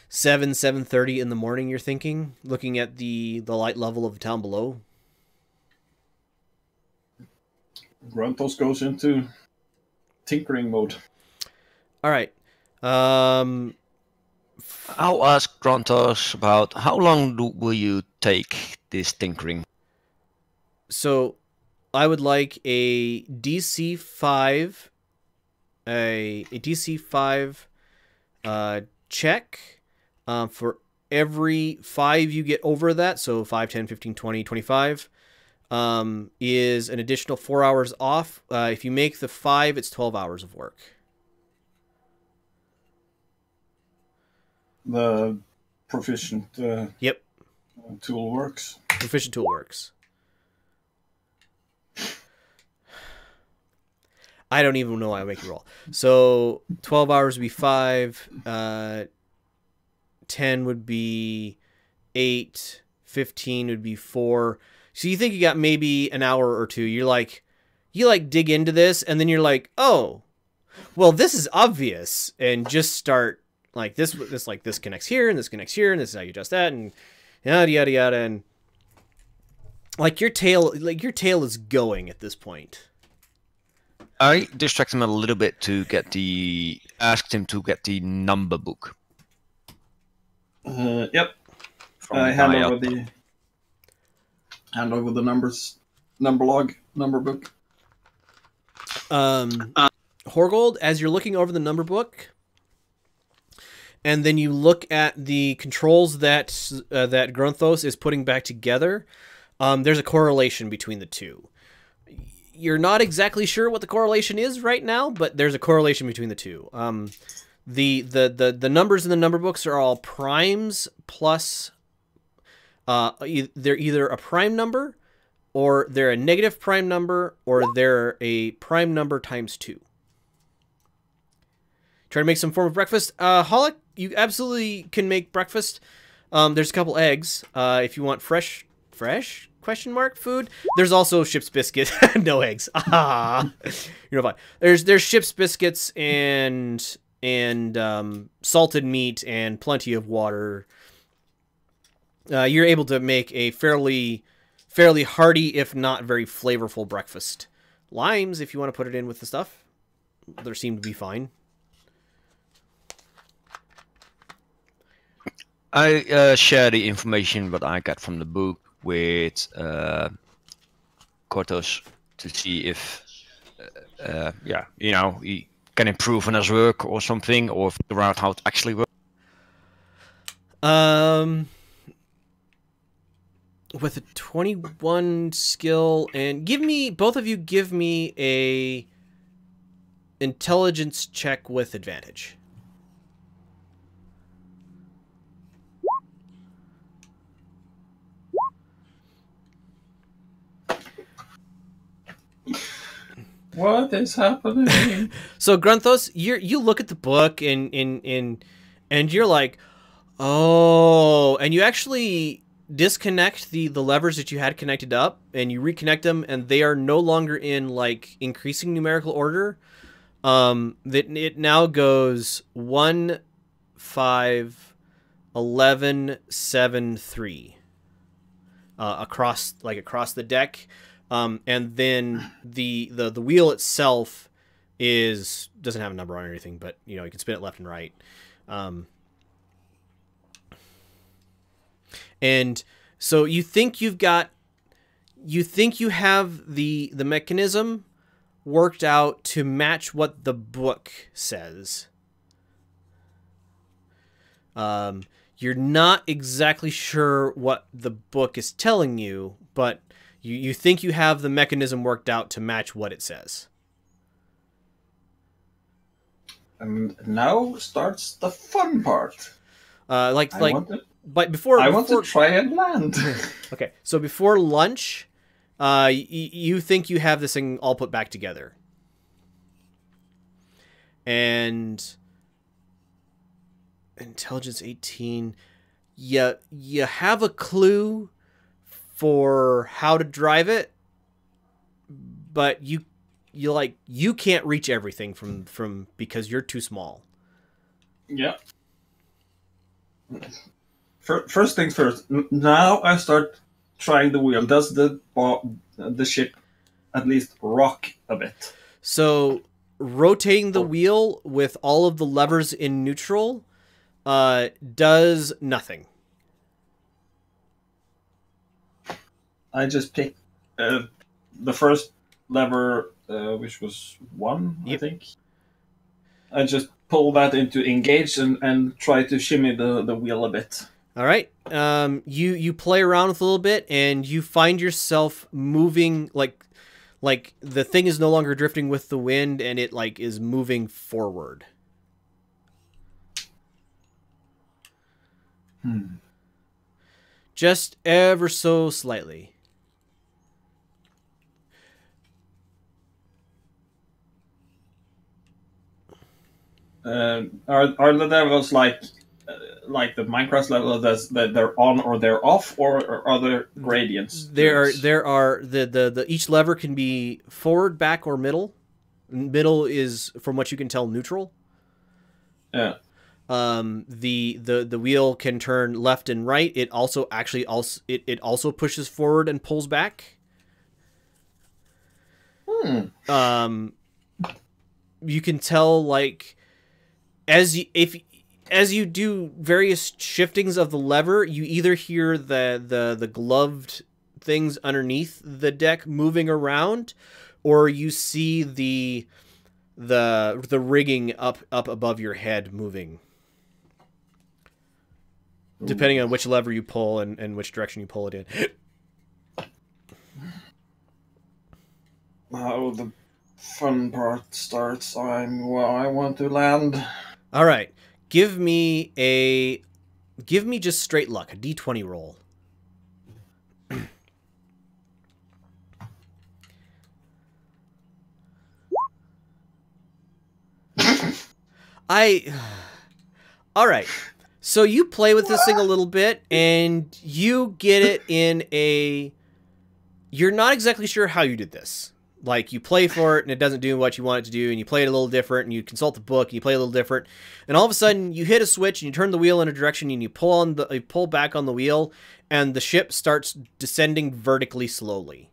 A: 7:30 in the morning, you're thinking, looking at the light level of the town below.
D: Gruntos goes into tinkering mode.
A: All right.
E: I'll ask Gruntos about how long will you take this tinkering?
A: So I would like a DC 5 check for every 5 you get over that. So 5, 10, 15, 20, 25 is an additional 4 hours off. If you make the 5, it's 12 hours of work.
D: The proficient
A: Yep.
D: Tool works.
A: Proficient tool works. I don't even know why I make you roll. So 12 hours would be 5. 10 would be 8. 15 would be 4. So you think you got maybe an hour or two. You dig into this, and then you're like, oh, well, this is obvious, and just start like this connects here, and this connects here, and this is how you adjust that, and yada yada yada, and like your tail is going at this point.
E: I distracted him a little bit to asked him to get the number book.
D: Yep.
E: From
D: I
E: the
D: hand
E: guy
D: over
E: up.
D: the numbers, number log, number book.
A: Horgold, as you're looking over the number book, and then you look at the controls that Grunthos is putting back together, there's a correlation between the two. You're not exactly sure what the correlation is right now, but there's a correlation between the two. The numbers in the number books are all primes plus. They're either a prime number, or they're a negative prime number, or they're a prime number times 2. Try to make some form of breakfast. Hollick, you absolutely can make breakfast. There's a couple eggs. If you want fresh question mark food. There's also ship's biscuits. No eggs. Ah, you're fine. There's ship's biscuits and salted meat and plenty of water. You're able to make a fairly hearty, if not very flavorful breakfast. Limes, if you want to put it in with the stuff, there seem to be fine.
E: I share the information what I got from the book with Kortos to see if he can improve on his work or something, or figure out how it actually works.
A: With a 21 skill, and both of you give me a intelligence check with advantage.
D: What is happening?
A: So Grunthos, you look at the book and you're like, oh, and you actually disconnect the levers that you had connected up, and you reconnect them, and they are no longer in like increasing numerical order. That it now goes 1, 5, 11, 7, 3 across the deck, and then the wheel itself doesn't have a number on or anything, but you know you can spin it left and right. And so you think you have the mechanism worked out to match what the book says. You're not exactly sure what the book is telling you, but you think you have the mechanism worked out to match what it says.
D: And now starts the fun part.
A: But before
D: I want to try and land.
A: Okay, so before lunch, you think you have this thing all put back together, and intelligence 18. You have a clue for how to drive it, but you can't reach everything from because you're too small.
D: Yeah. First things first. Now I start trying the wheel. Does the ship at least rock a bit?
A: So rotating the wheel with all of the levers in neutral does nothing.
D: I just pick the first lever, which was 1,
A: Yep.
D: I think. I just pull that into engage and try to shimmy the wheel a bit.
A: All right. You play around with a little bit, and you find yourself moving like the thing is no longer drifting with the wind, and it like is moving forward. Just ever so slightly.
D: Are the levels like the Minecraft level that they're on or they're off, or are there gradients?
A: There are the each lever can be forward, back, or middle. Middle is, from what you can tell, neutral.
D: Yeah.
A: The wheel can turn left and right. It also pushes forward and pulls back. You can tell, like, as you do various shiftings of the lever, you either hear the gloved things underneath the deck moving around, or you see the rigging up above your head moving. Depending on which lever you pull and which direction you pull it in.
D: Now the fun part starts. I want to land.
A: All right. Give me just straight luck, a D20 roll. All right. So you play with this thing a little bit, and you get it in a... You're not exactly sure how you did this. Like, you play for it, and it doesn't do what you want it to do, and you play it a little different, and you consult the book, and you play a little different, and all of a sudden, you hit a switch, and you turn the wheel in a direction, and you pull back on the wheel, and the ship starts descending vertically slowly.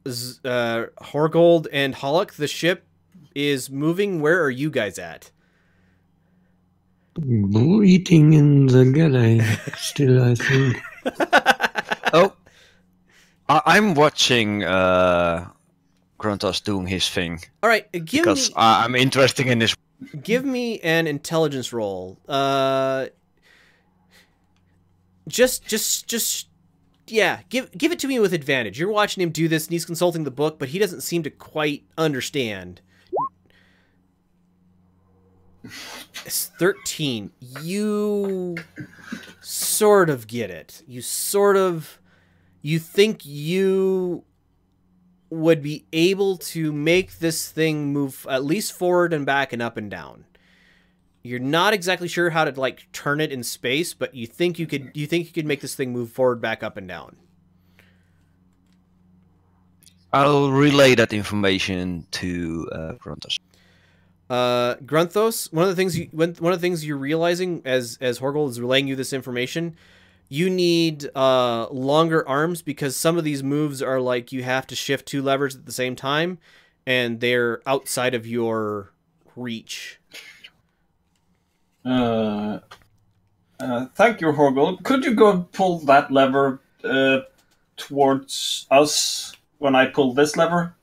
A: Horgold and Hollock, the ship is moving. Where are you guys at?
B: Eating in the galley still, I think.
E: Oh, I'm watching Gruntos doing his thing.
A: All right,
E: I'm interested in this.
A: Give me an intelligence roll. Yeah, give it to me with advantage. You're watching him do this, and he's consulting the book, but he doesn't seem to quite understand. It's 13. You sort of get it. You think you would be able to make this thing move at least forward and back and up and down. You're not exactly sure how to like turn it in space, but you think you could make this thing move forward, back, up, and down.
E: I'll relay that information to Gruntos.
A: Grunthos, one of the things you're realizing as Horgold is relaying you this information, you need longer arms, because some of these moves are like you have to shift 2 levers at the same time, and they're outside of your reach.
D: Thank you, Horgold. Could you go and pull that lever towards us when I pull this lever?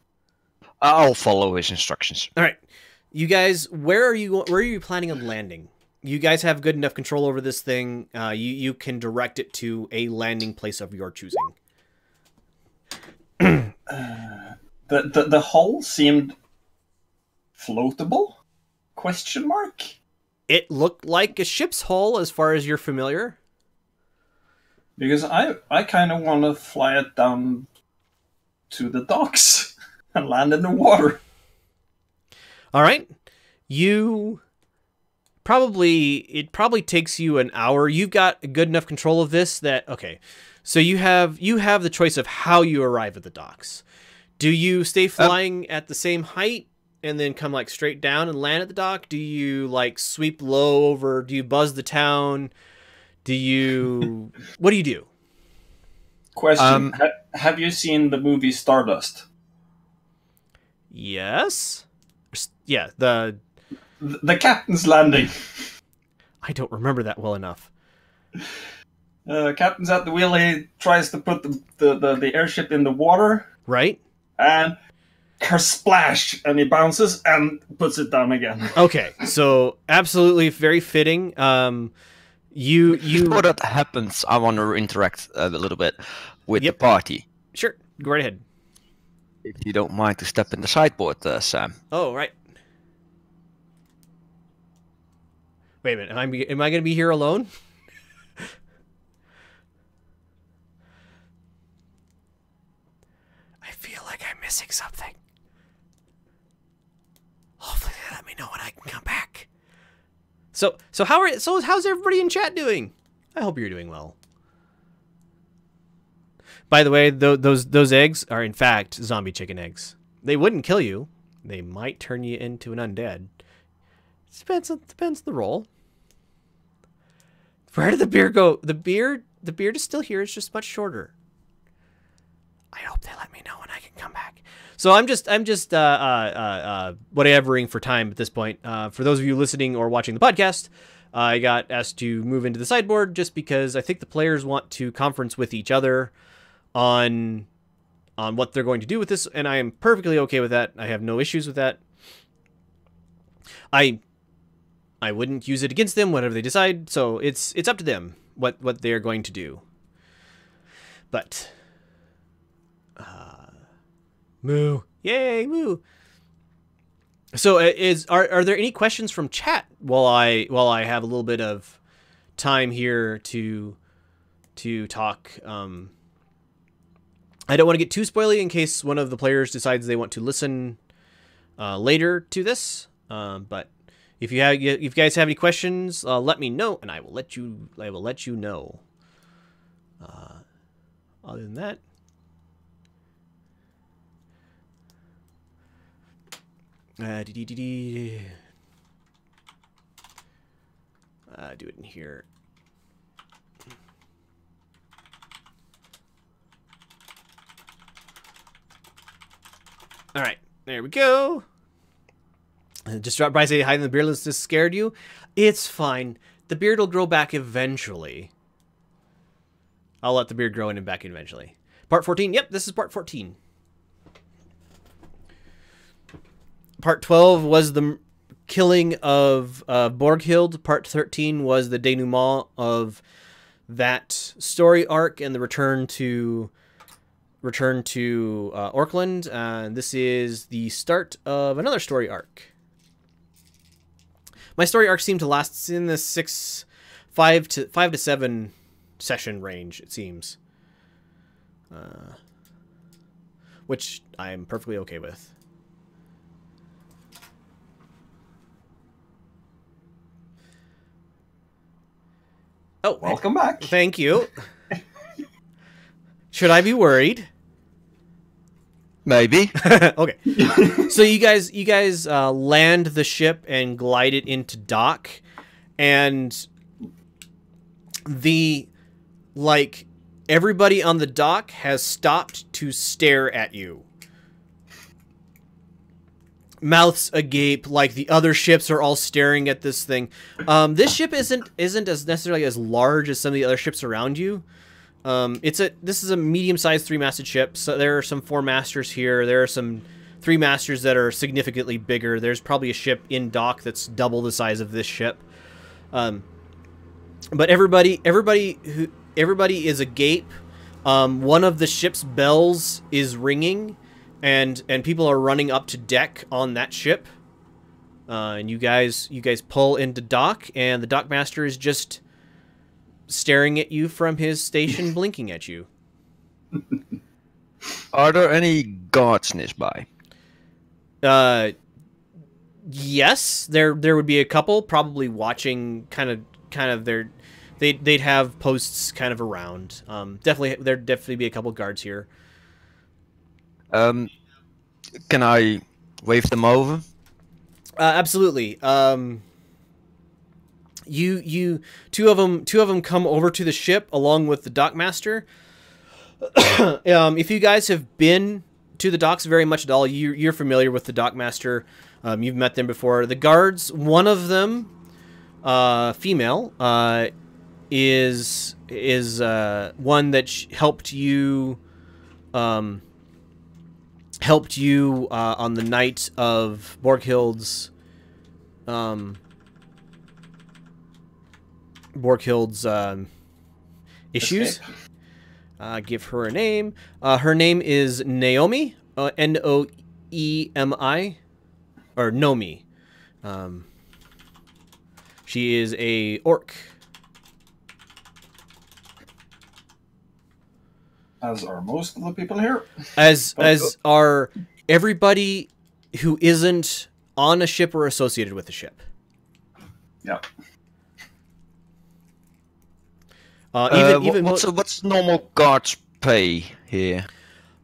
E: I'll follow his instructions.
A: All right, you guys, where are you planning on landing? You guys have good enough control over this thing. You can direct it to a landing place of your choosing.
D: The hull seemed floatable? Question mark?
A: It looked like a ship's hull, as far as you're familiar.
D: Because I kind of want to fly it down to the docks and land in the water.
A: All right, it probably takes you an hour. You've got good enough control of this that okay. So you have the choice of how you arrive at the docks. Do you stay flying at the same height and then come like straight down and land at the dock? Do you like sweep low over? Do you buzz the town? What do you do?
D: Question: have you seen the movie Stardust?
A: Yes. Yeah. The
D: Captain's Landing.
A: I don't remember that well enough.
D: Captain's at the wheel. He tries to put the airship in the water.
A: Right.
D: And splash, and he bounces and puts it down again.
A: Okay, so absolutely very fitting.
E: Before that happens, I want to interact a little bit with the party.
A: Sure, go right ahead.
E: If you don't mind to step in the sideboard, Sam.
A: Oh, right. Wait a minute, am I going to be here alone? I feel like I'm missing something. Hopefully they let me know when I can come back. So how's everybody in chat doing? I hope you're doing well. By the way, those eggs are in fact zombie chicken eggs. They wouldn't kill you. They might turn you into an undead. Depends on the role. Where did the beard go? The beard is still here. It's just much shorter. I hope they let me know when I can come back. So I'm just whatevering for time at this point. For those of you listening or watching the podcast, I got asked to move into the sideboard just because I think the players want to conference with each other on what they're going to do with this, and I am perfectly okay with that. I have no issues with that. I wouldn't use it against them, whatever they decide. So it's up to them what they're going to do. But moo, yay, moo. So are there any questions from chat while I have a little bit of time here to talk? I don't want to get too spoily in case one of the players decides they want to listen later to this. But if you guys have any questions, let me know, and I will let you know. Other than that, do it in here. All right, there we go. Just drop by, say hi, and the beardless just scared you. It's fine. The beard will grow back eventually. I'll let the beard grow in and back eventually. Part 14. Yep, this is part 14. Part 12 was the killing of Borghild. Part 13 was the denouement of that story arc and the return to Orkland. This is the start of another story arc. My story arcs seem to last in the 5 to 7 session range, it seems, which I'm perfectly okay with. Oh,
D: welcome back.
A: Thank you. Should I be worried?
E: Maybe.
A: Okay. So you guys land the ship and glide it into dock, and everybody on the dock has stopped to stare at you. Mouths agape, like the other ships are all staring at this thing. This ship isn't as necessarily as large as some of the other ships around you. This is a medium-sized 3-masted ship. So there are some 4-masters here. There are some 3-masters that are significantly bigger. There's probably a ship in dock that's double the size of this ship. But everybody is agape. One of the ship's bells is ringing, and people are running up to deck on that ship. And you guys pull into dock, and the dockmaster is just staring at you from his station, blinking at you.
E: Are there any guards nearby?
A: Yes, there would be a couple probably watching, kind of they'd have posts kind of around. There'd definitely be a couple guards here.
E: Can I wave them over?
A: Absolutely. Two of them come over to the ship along with the dockmaster. If you guys have been to the docks very much at all, you're familiar with the dockmaster. You've met them before. The guards, one of them, female, is one that helped you on the night of Borghild's issues. Give her a name. Her name is Naomi, Noemi, or Nomi. She is a orc.
D: As are most of the people here.
A: As are everybody who isn't on a ship or associated with a ship.
D: Yeah.
E: What's normal guards pay here?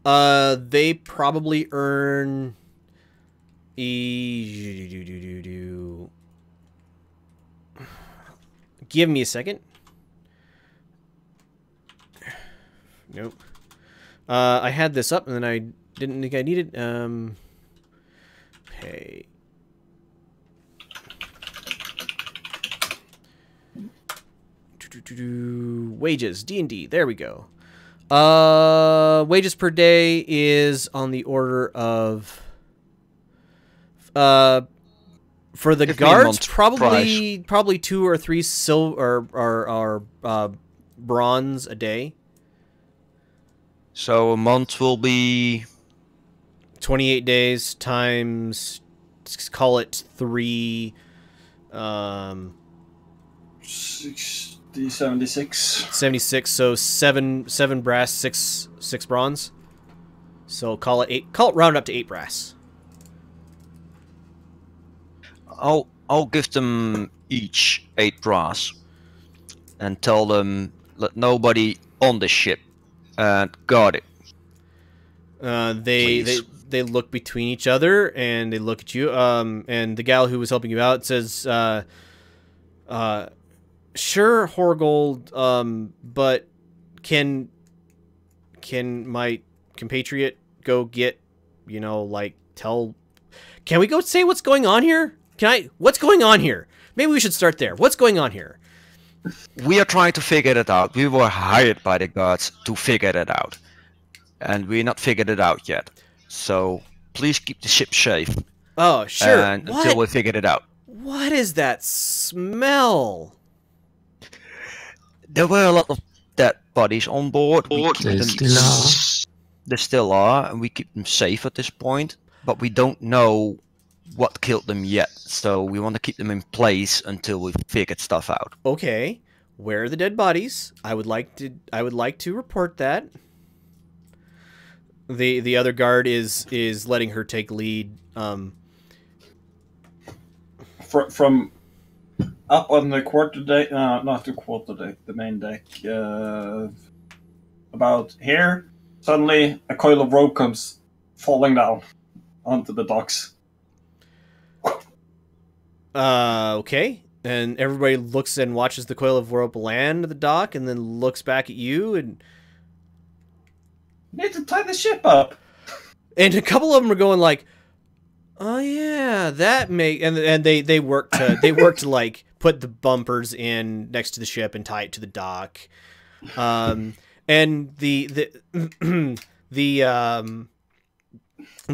A: They probably earn. Give me a second. Nope. I had this up and then I didn't think I needed. Pay. Wages, D&D, there we go. Wages per day is on the order of for the guards probably 2 or 3 silver or bronze a day.
E: So a month will be
A: 28 days times, call it 3
D: 60, 76.
A: 76, so 7 brass, 6 bronze. So call it 8. Call it round up to 8 brass.
E: I'll give them each 8 brass and tell them let nobody on the ship and guard it.
A: They look between each other and they look at you. And the gal who was helping you out says, "Sure, Horgold, but can my compatriot go get, tell? Can we go say what's going on here? What's going on here? Maybe we should start there. What's going on here?"
E: We are trying to figure it out. We were hired by the guards to figure it out. And we're not figured it out yet. So please keep the ship safe.
A: Oh, sure.
E: Until we figured it out.
A: What is that smell?
E: There were a lot of dead bodies on board.
B: There still are.
E: There still are, and we keep them safe at this point. But we don't know what killed them yet, so we want to keep them in place until we figured stuff out.
A: Okay, where are the dead bodies? I would like to report that. The other guard is letting her take lead.
D: From up on the quarter deck, not the quarter deck, the main deck, about here, suddenly a coil of rope comes falling down onto the docks.
A: Okay. And everybody looks and watches the coil of rope land at the dock, and then looks back at you, and
D: Need to tie the ship up.
A: a couple of them are going like, "Oh yeah, that make," and they work to like put the bumpers in next to the ship and tie it to the dock. And the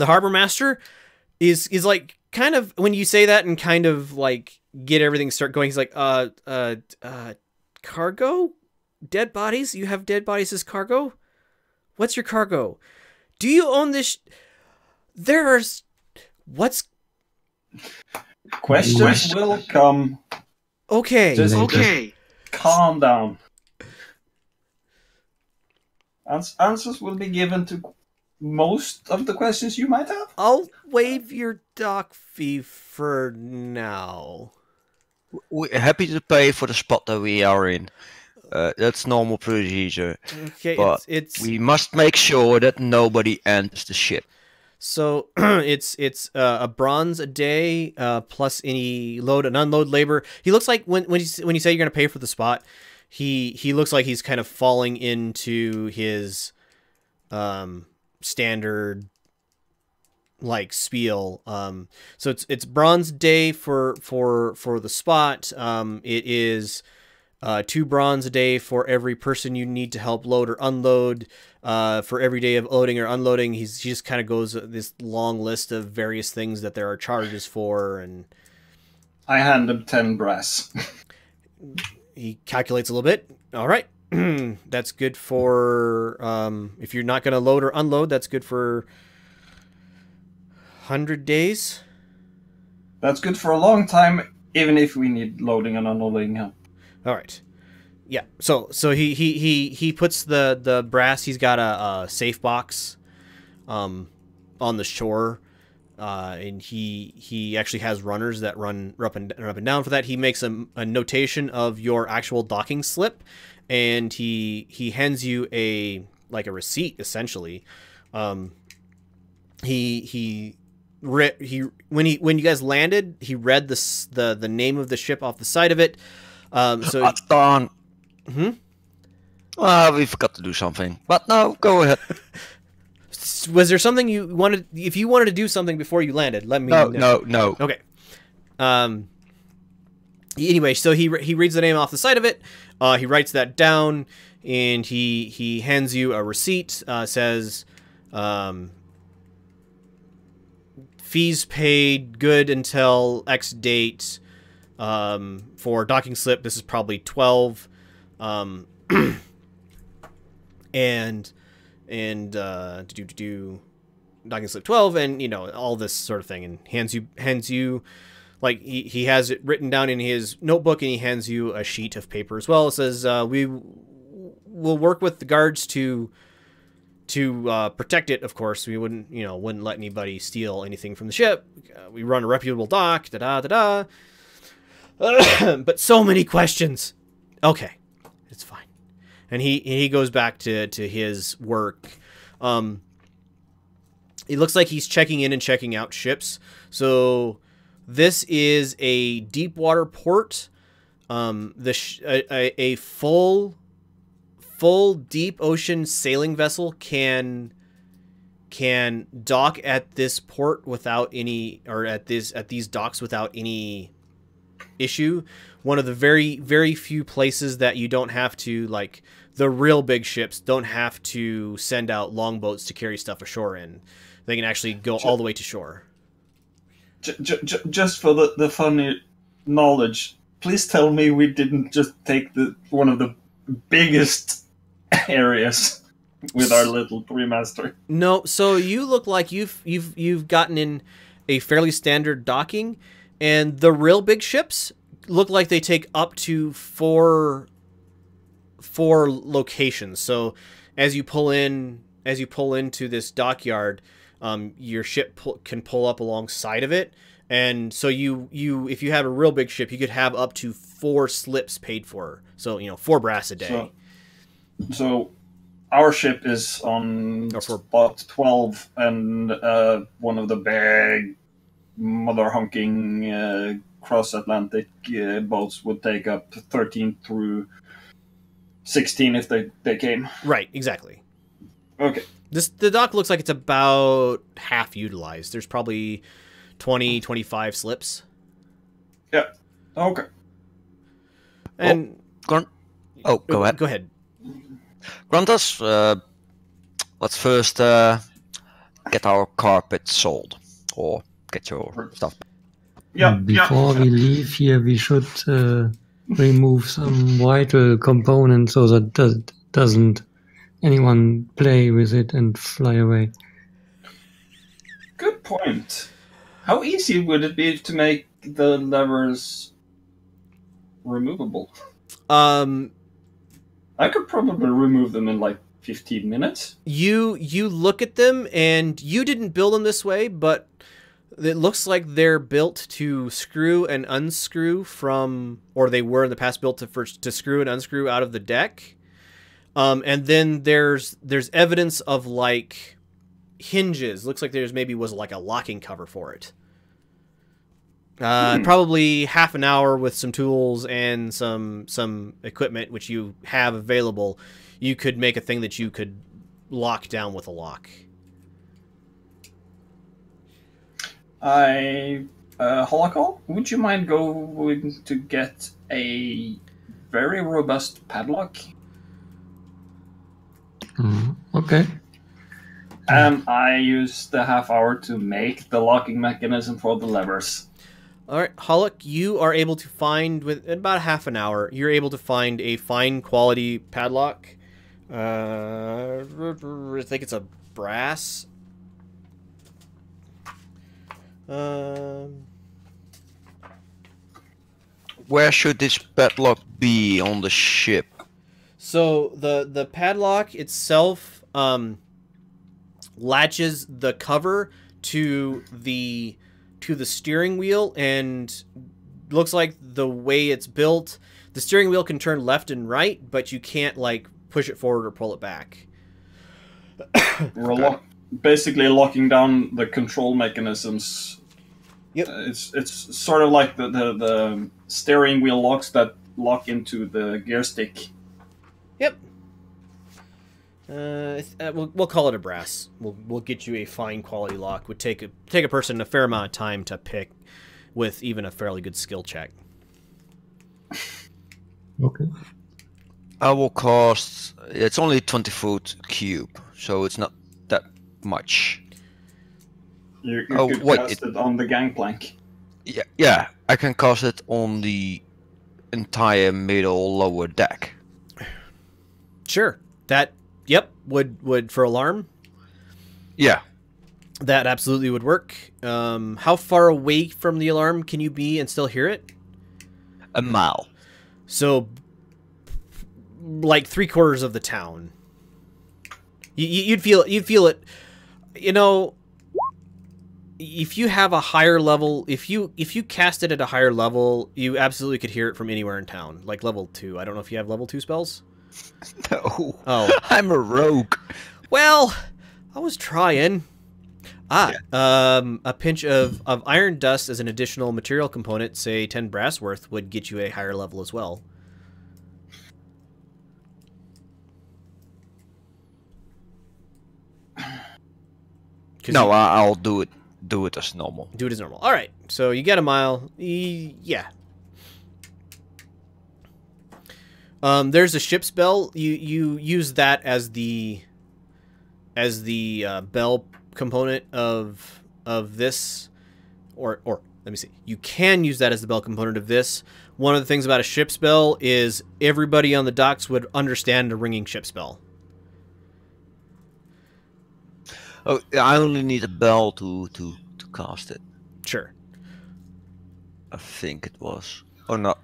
A: harbor master is like kind of, when you say that and kind of like get everything start going, he's like, cargo? Dead bodies? You have dead bodies as cargo? What's your cargo? Do you own this? There's... What's...
D: Questions will come.
A: Okay.
D: Just calm down. Answers will be given to most of the questions you might have.
A: I'll waive your dock fee for now.
E: We're happy to pay for the spot that we are in. That's normal procedure.
A: Okay,
E: But
A: it's
E: we must make sure that nobody enters the ship.
A: so it's a bronze a day plus any load and unload labor. He looks like when you say you're gonna pay for the spot, he looks like he's kind of falling into his standard like spiel. So it's bronze day for the spot. It is 2 bronze a day for every person you need to help load or unload. For every day of loading or unloading, he just kind of goes this long list of various things that there are charges for, and
D: I hand him 10 brass.
A: he calculates a little bit. All right. That's good for if you're not going to load or unload, that's good for 100 days.
D: That's good for a long time, even if we need loading and unloading help.
A: All right. Yeah. So he puts the brass. He's got a safe box on the shore. And he actually has runners that run up and down for that. He makes a notation of your actual docking slip, and he hands you a receipt essentially. When you guys landed, he read the name of the ship off the side of it. So
E: Darn.
A: we
E: We forgot to do something. But no, go ahead.
A: Was there something you wanted? If you wanted to do something before you landed, let me know.
E: No.
A: Okay. Anyway, so he reads the name off the side of it. He writes that down, and he hands you a receipt. Says, fees paid, good until X date. For docking slip, this is probably 12. And docking slip 12, and all this sort of thing, and hands you like he has it written down in his notebook, and he hands you a sheet of paper as well. It says we will work with the guards to protect it. Of course, we wouldn't let anybody steal anything from the ship. We run a reputable dock. But so many questions. Okay, it's fine. And he goes back to his work. It looks like he's checking in and checking out ships. So this is a deep water port. A full deep ocean sailing vessel can dock at this port without any, or at these docks without any issue. One of the very, very few places that you don't have to, like, the real big ships don't have to send out longboats to carry stuff ashore in. They can actually go all the way to shore.
D: Just for the funny knowledge, please tell me we didn't just take one of the biggest areas with our little remaster.
A: No, so you look like you've gotten in a fairly standard docking, and the real big ships look like they take up to four locations. So as you pull into this dockyard, your ship can pull up alongside of it, And so if you have a real big ship, you could have up to 4 slips paid for. So 4 brass a day.
D: So our ship is on spot 12, and one of the big mother honking cross Atlantic boats would take up 13 through 16 if they came.
A: Right, exactly.
D: Okay.
A: The dock looks like it's about half utilized. There's probably 20, 25 slips.
D: Yeah. Okay.
A: And
C: go ahead.
A: Go ahead.
C: Gruntus, let's first get our carpet sold, or get your stuff.
D: Yeah.
B: Before we leave here, we should remove some vital components so that doesn't anyone play with it and fly away.
D: Good point. How easy would it be to make the levers removable? I could probably remove them in like 15 minutes.
A: You look at them, and you didn't build them this way, but it looks like they're built to screw and unscrew from, or they were in the past built to screw and unscrew out of the deck. And then there's evidence of like hinges. Looks like there's maybe was like a locking cover for it. Probably half an hour with some tools and some equipment which you have available. You could make a thing that you could lock down with a lock.
D: Holocall, would you mind going to get a very robust padlock?
B: Okay.
D: And I use the half hour to make the locking mechanism for the levers.
A: All right, Hollock, you are able to find, in about half an hour, you're able to find a fine quality padlock. I think it's a brass.
C: Where should this padlock be on the ship?
A: So the padlock itself latches the cover to the steering wheel, and looks like the way it's built, the steering wheel can turn left and right, but you can't like push it forward or pull it back.
D: We're basically locking down the control mechanisms.
A: Yep.
D: It's sort of like the steering wheel locks that lock into the gear stick.
A: Yep. We'll call it a brass. We'll get you a fine quality lock. Would take a person a fair amount of time to pick, with even a fairly good skill check.
B: Okay.
C: I will cost. It's only 20-foot cube, so it's not that much.
D: You could cast it on the gangplank.
C: Yeah, I can cast it on the entire middle lower deck.
A: Sure. Yep, would for alarm?
C: Yeah.
A: That absolutely would work. How far away from the alarm can you be and still hear it?
C: A mile.
A: So, like 3/4 of the town. You'd feel it. You know, if you have a higher level, if you cast it at a higher level, you absolutely could hear it from anywhere in town, like level 2. I don't know if you have level 2 spells.
C: No.
A: Oh,
C: I'm a rogue.
A: Well, I was trying. A pinch of iron dust as an additional material component, say 10 brass worth, would get you a higher level as well.
C: No, I'll do it. Do it as normal.
A: Do it as normal. All right. So you get a mile. Yeah. There's a ship spell. You use that as the bell component of this, or let me see. You can use that as the bell component of this. One of the things about a ship spell is everybody on the docks would understand a ringing ship spell.
C: Oh, I only need a bell to cast it.
A: Sure.
C: I think it was. Or not.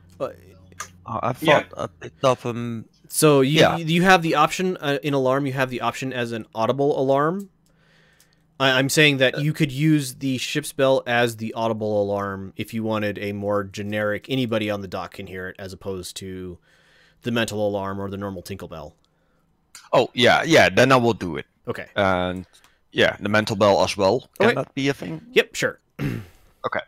C: I thought
D: Yeah.
C: I picked up
A: So you have the option in alarm. You have the option as an audible alarm. I'm saying that you could use the ship's bell as the audible alarm if you wanted a more generic, anybody on the dock can hear it, as opposed to the mental alarm or the normal tinkle bell.
E: Oh, yeah, then I will do it.
A: Okay.
E: And yeah, the mental bell as well. Can
A: Okay.
E: that be a thing?
A: Yep, sure.
E: Okay.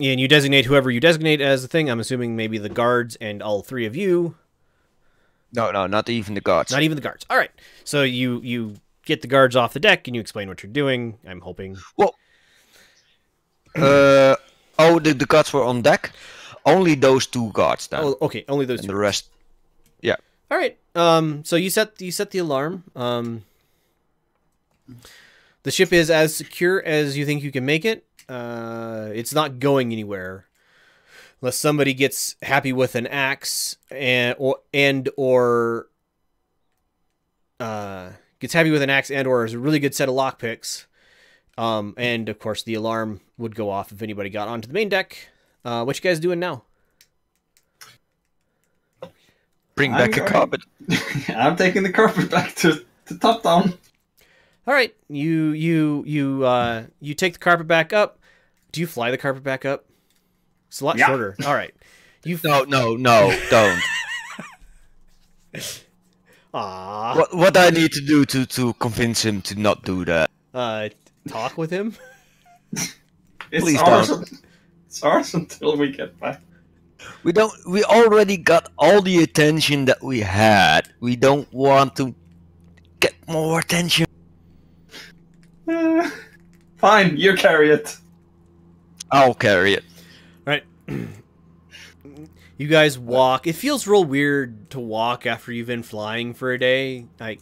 A: And you designate whoever you designate as the thing. I'm assuming maybe the guards and all three of you.
E: No, not even the guards.
A: Not even the guards. All right. So you get the guards off the deck and you explain what you're doing. I'm hoping.
E: Well, the guards were on deck. Only those 2 guards then.
A: Oh, okay. Only those
E: and
A: two.
E: the rest. Yeah.
A: All right. So you set the alarm. The ship is as secure as you think you can make it. It's not going anywhere unless somebody gets happy with an axe or gets happy with an axe or is a really good set of lockpicks. And of course the alarm would go off if anybody got onto the main deck. What you guys doing now?
E: Bring back a carpet.
D: I'm taking the carpet back to top down.
A: All right, you take the carpet back up. Do you fly the carpet back up? It's a lot shorter. All right,
E: No, don't.
A: Ah.
E: What I need to do to convince him to not do that?
A: Talk with him.
E: Please
D: ours.
E: don't.
D: It's ours until we get back.
E: We already got all the attention that we had. We don't want to get more attention.
D: Fine, you carry it.
E: I'll carry it.
A: All right. You guys walk. It feels real weird to walk after you've been flying for a day. Like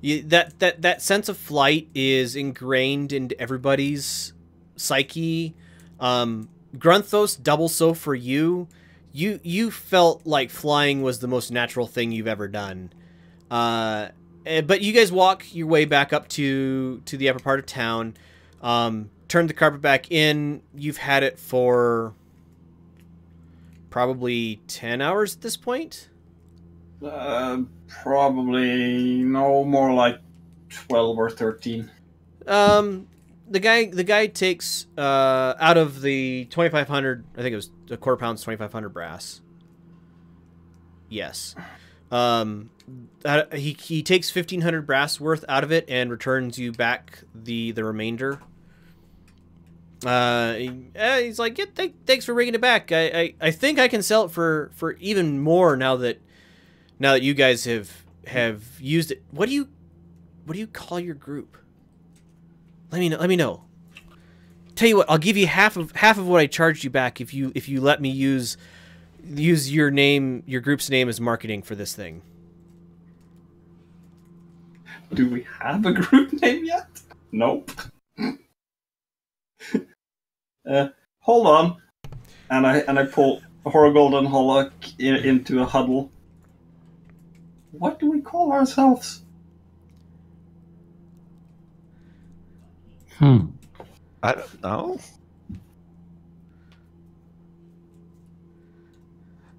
A: that sense of flight is ingrained into everybody's psyche. Grunthos, double so for you. You felt like flying was the most natural thing you've ever done. But you guys walk your way back up to the upper part of town. Turn the carpet back in. You've had it for probably 10 hours at this point.
D: Probably no more like 12 or 13.
A: The guy takes out of the 2,500. I think it was a quarter pound's 2,500 brass. Yes. He takes 1,500 brass worth out of it and returns you back the remainder. He's like, yeah, thanks for bringing it back. I think I can sell it for even more now that you guys have used it. What do you call your group? Let me know. Tell you what, I'll give you half of what I charged you back if you let me use your name, your group's name as marketing for this thing.
D: Do we have a group name yet? Nope. Hold on. And I pull Horgold and Hollock into a huddle. What do we call ourselves?
E: I don't know.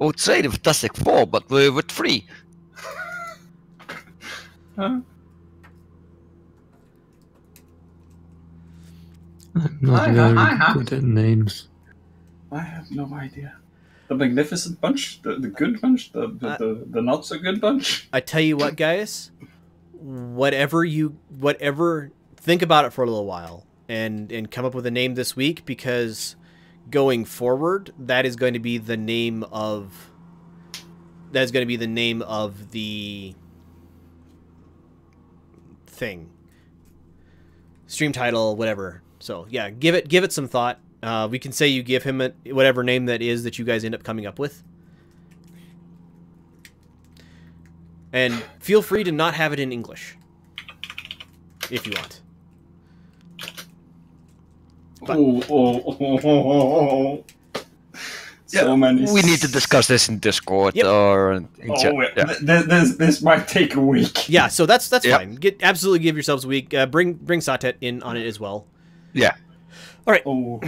E: I would say the Fantastic Four, but we're with 3.
D: Huh?
B: I'm not very good at names.
D: I have no idea. The Magnificent Bunch? The Good Bunch? The Not So Good Bunch?
A: I tell you what, guys. Whatever, think about it for a little while and come up with a name this week, because going forward, that is going to be the name of the thing. Stream title, whatever. So yeah, give it some thought. We can say you give him whatever name that is that you guys end up coming up with. And feel free to not have it in English if you want.
D: Oh. So many.
E: We need to discuss this in Discord or in chat.
D: This might take a week.
A: Yeah, so that's fine. Absolutely give yourselves a week. Bring Satet in on it as well.
E: Yeah.
A: All right.
D: Oh.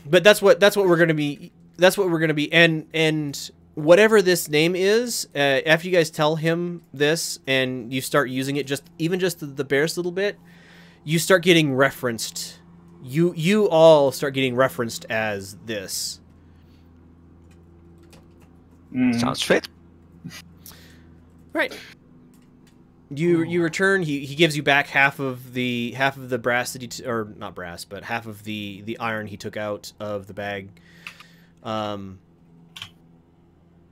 A: But that's what we're going to be. That's what we're going to be. And whatever this name is, after you guys tell him this and you start using it, even just the barest little bit, you start getting referenced. You all start getting referenced as this.
C: Sounds fit.
A: Right. You return. He gives you back half of the brass that or not brass, but half of the iron he took out of the bag.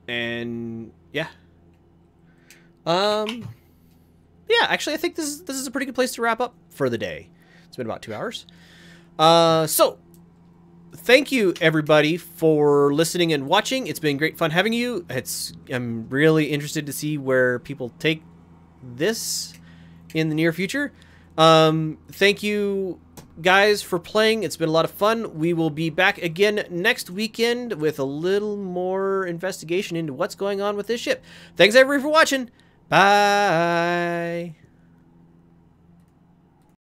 A: And yeah. Yeah, actually I think this is a pretty good place to wrap up for the day. It's been about 2 hours. So thank you everybody for listening and watching. It's been great fun having you. I'm really interested to see where people take this in the near future. Thank you guys for playing. It's been a lot of fun. We will be back again next weekend with a little more investigation into what's going on with this ship. Thanks everybody for watching. Bye.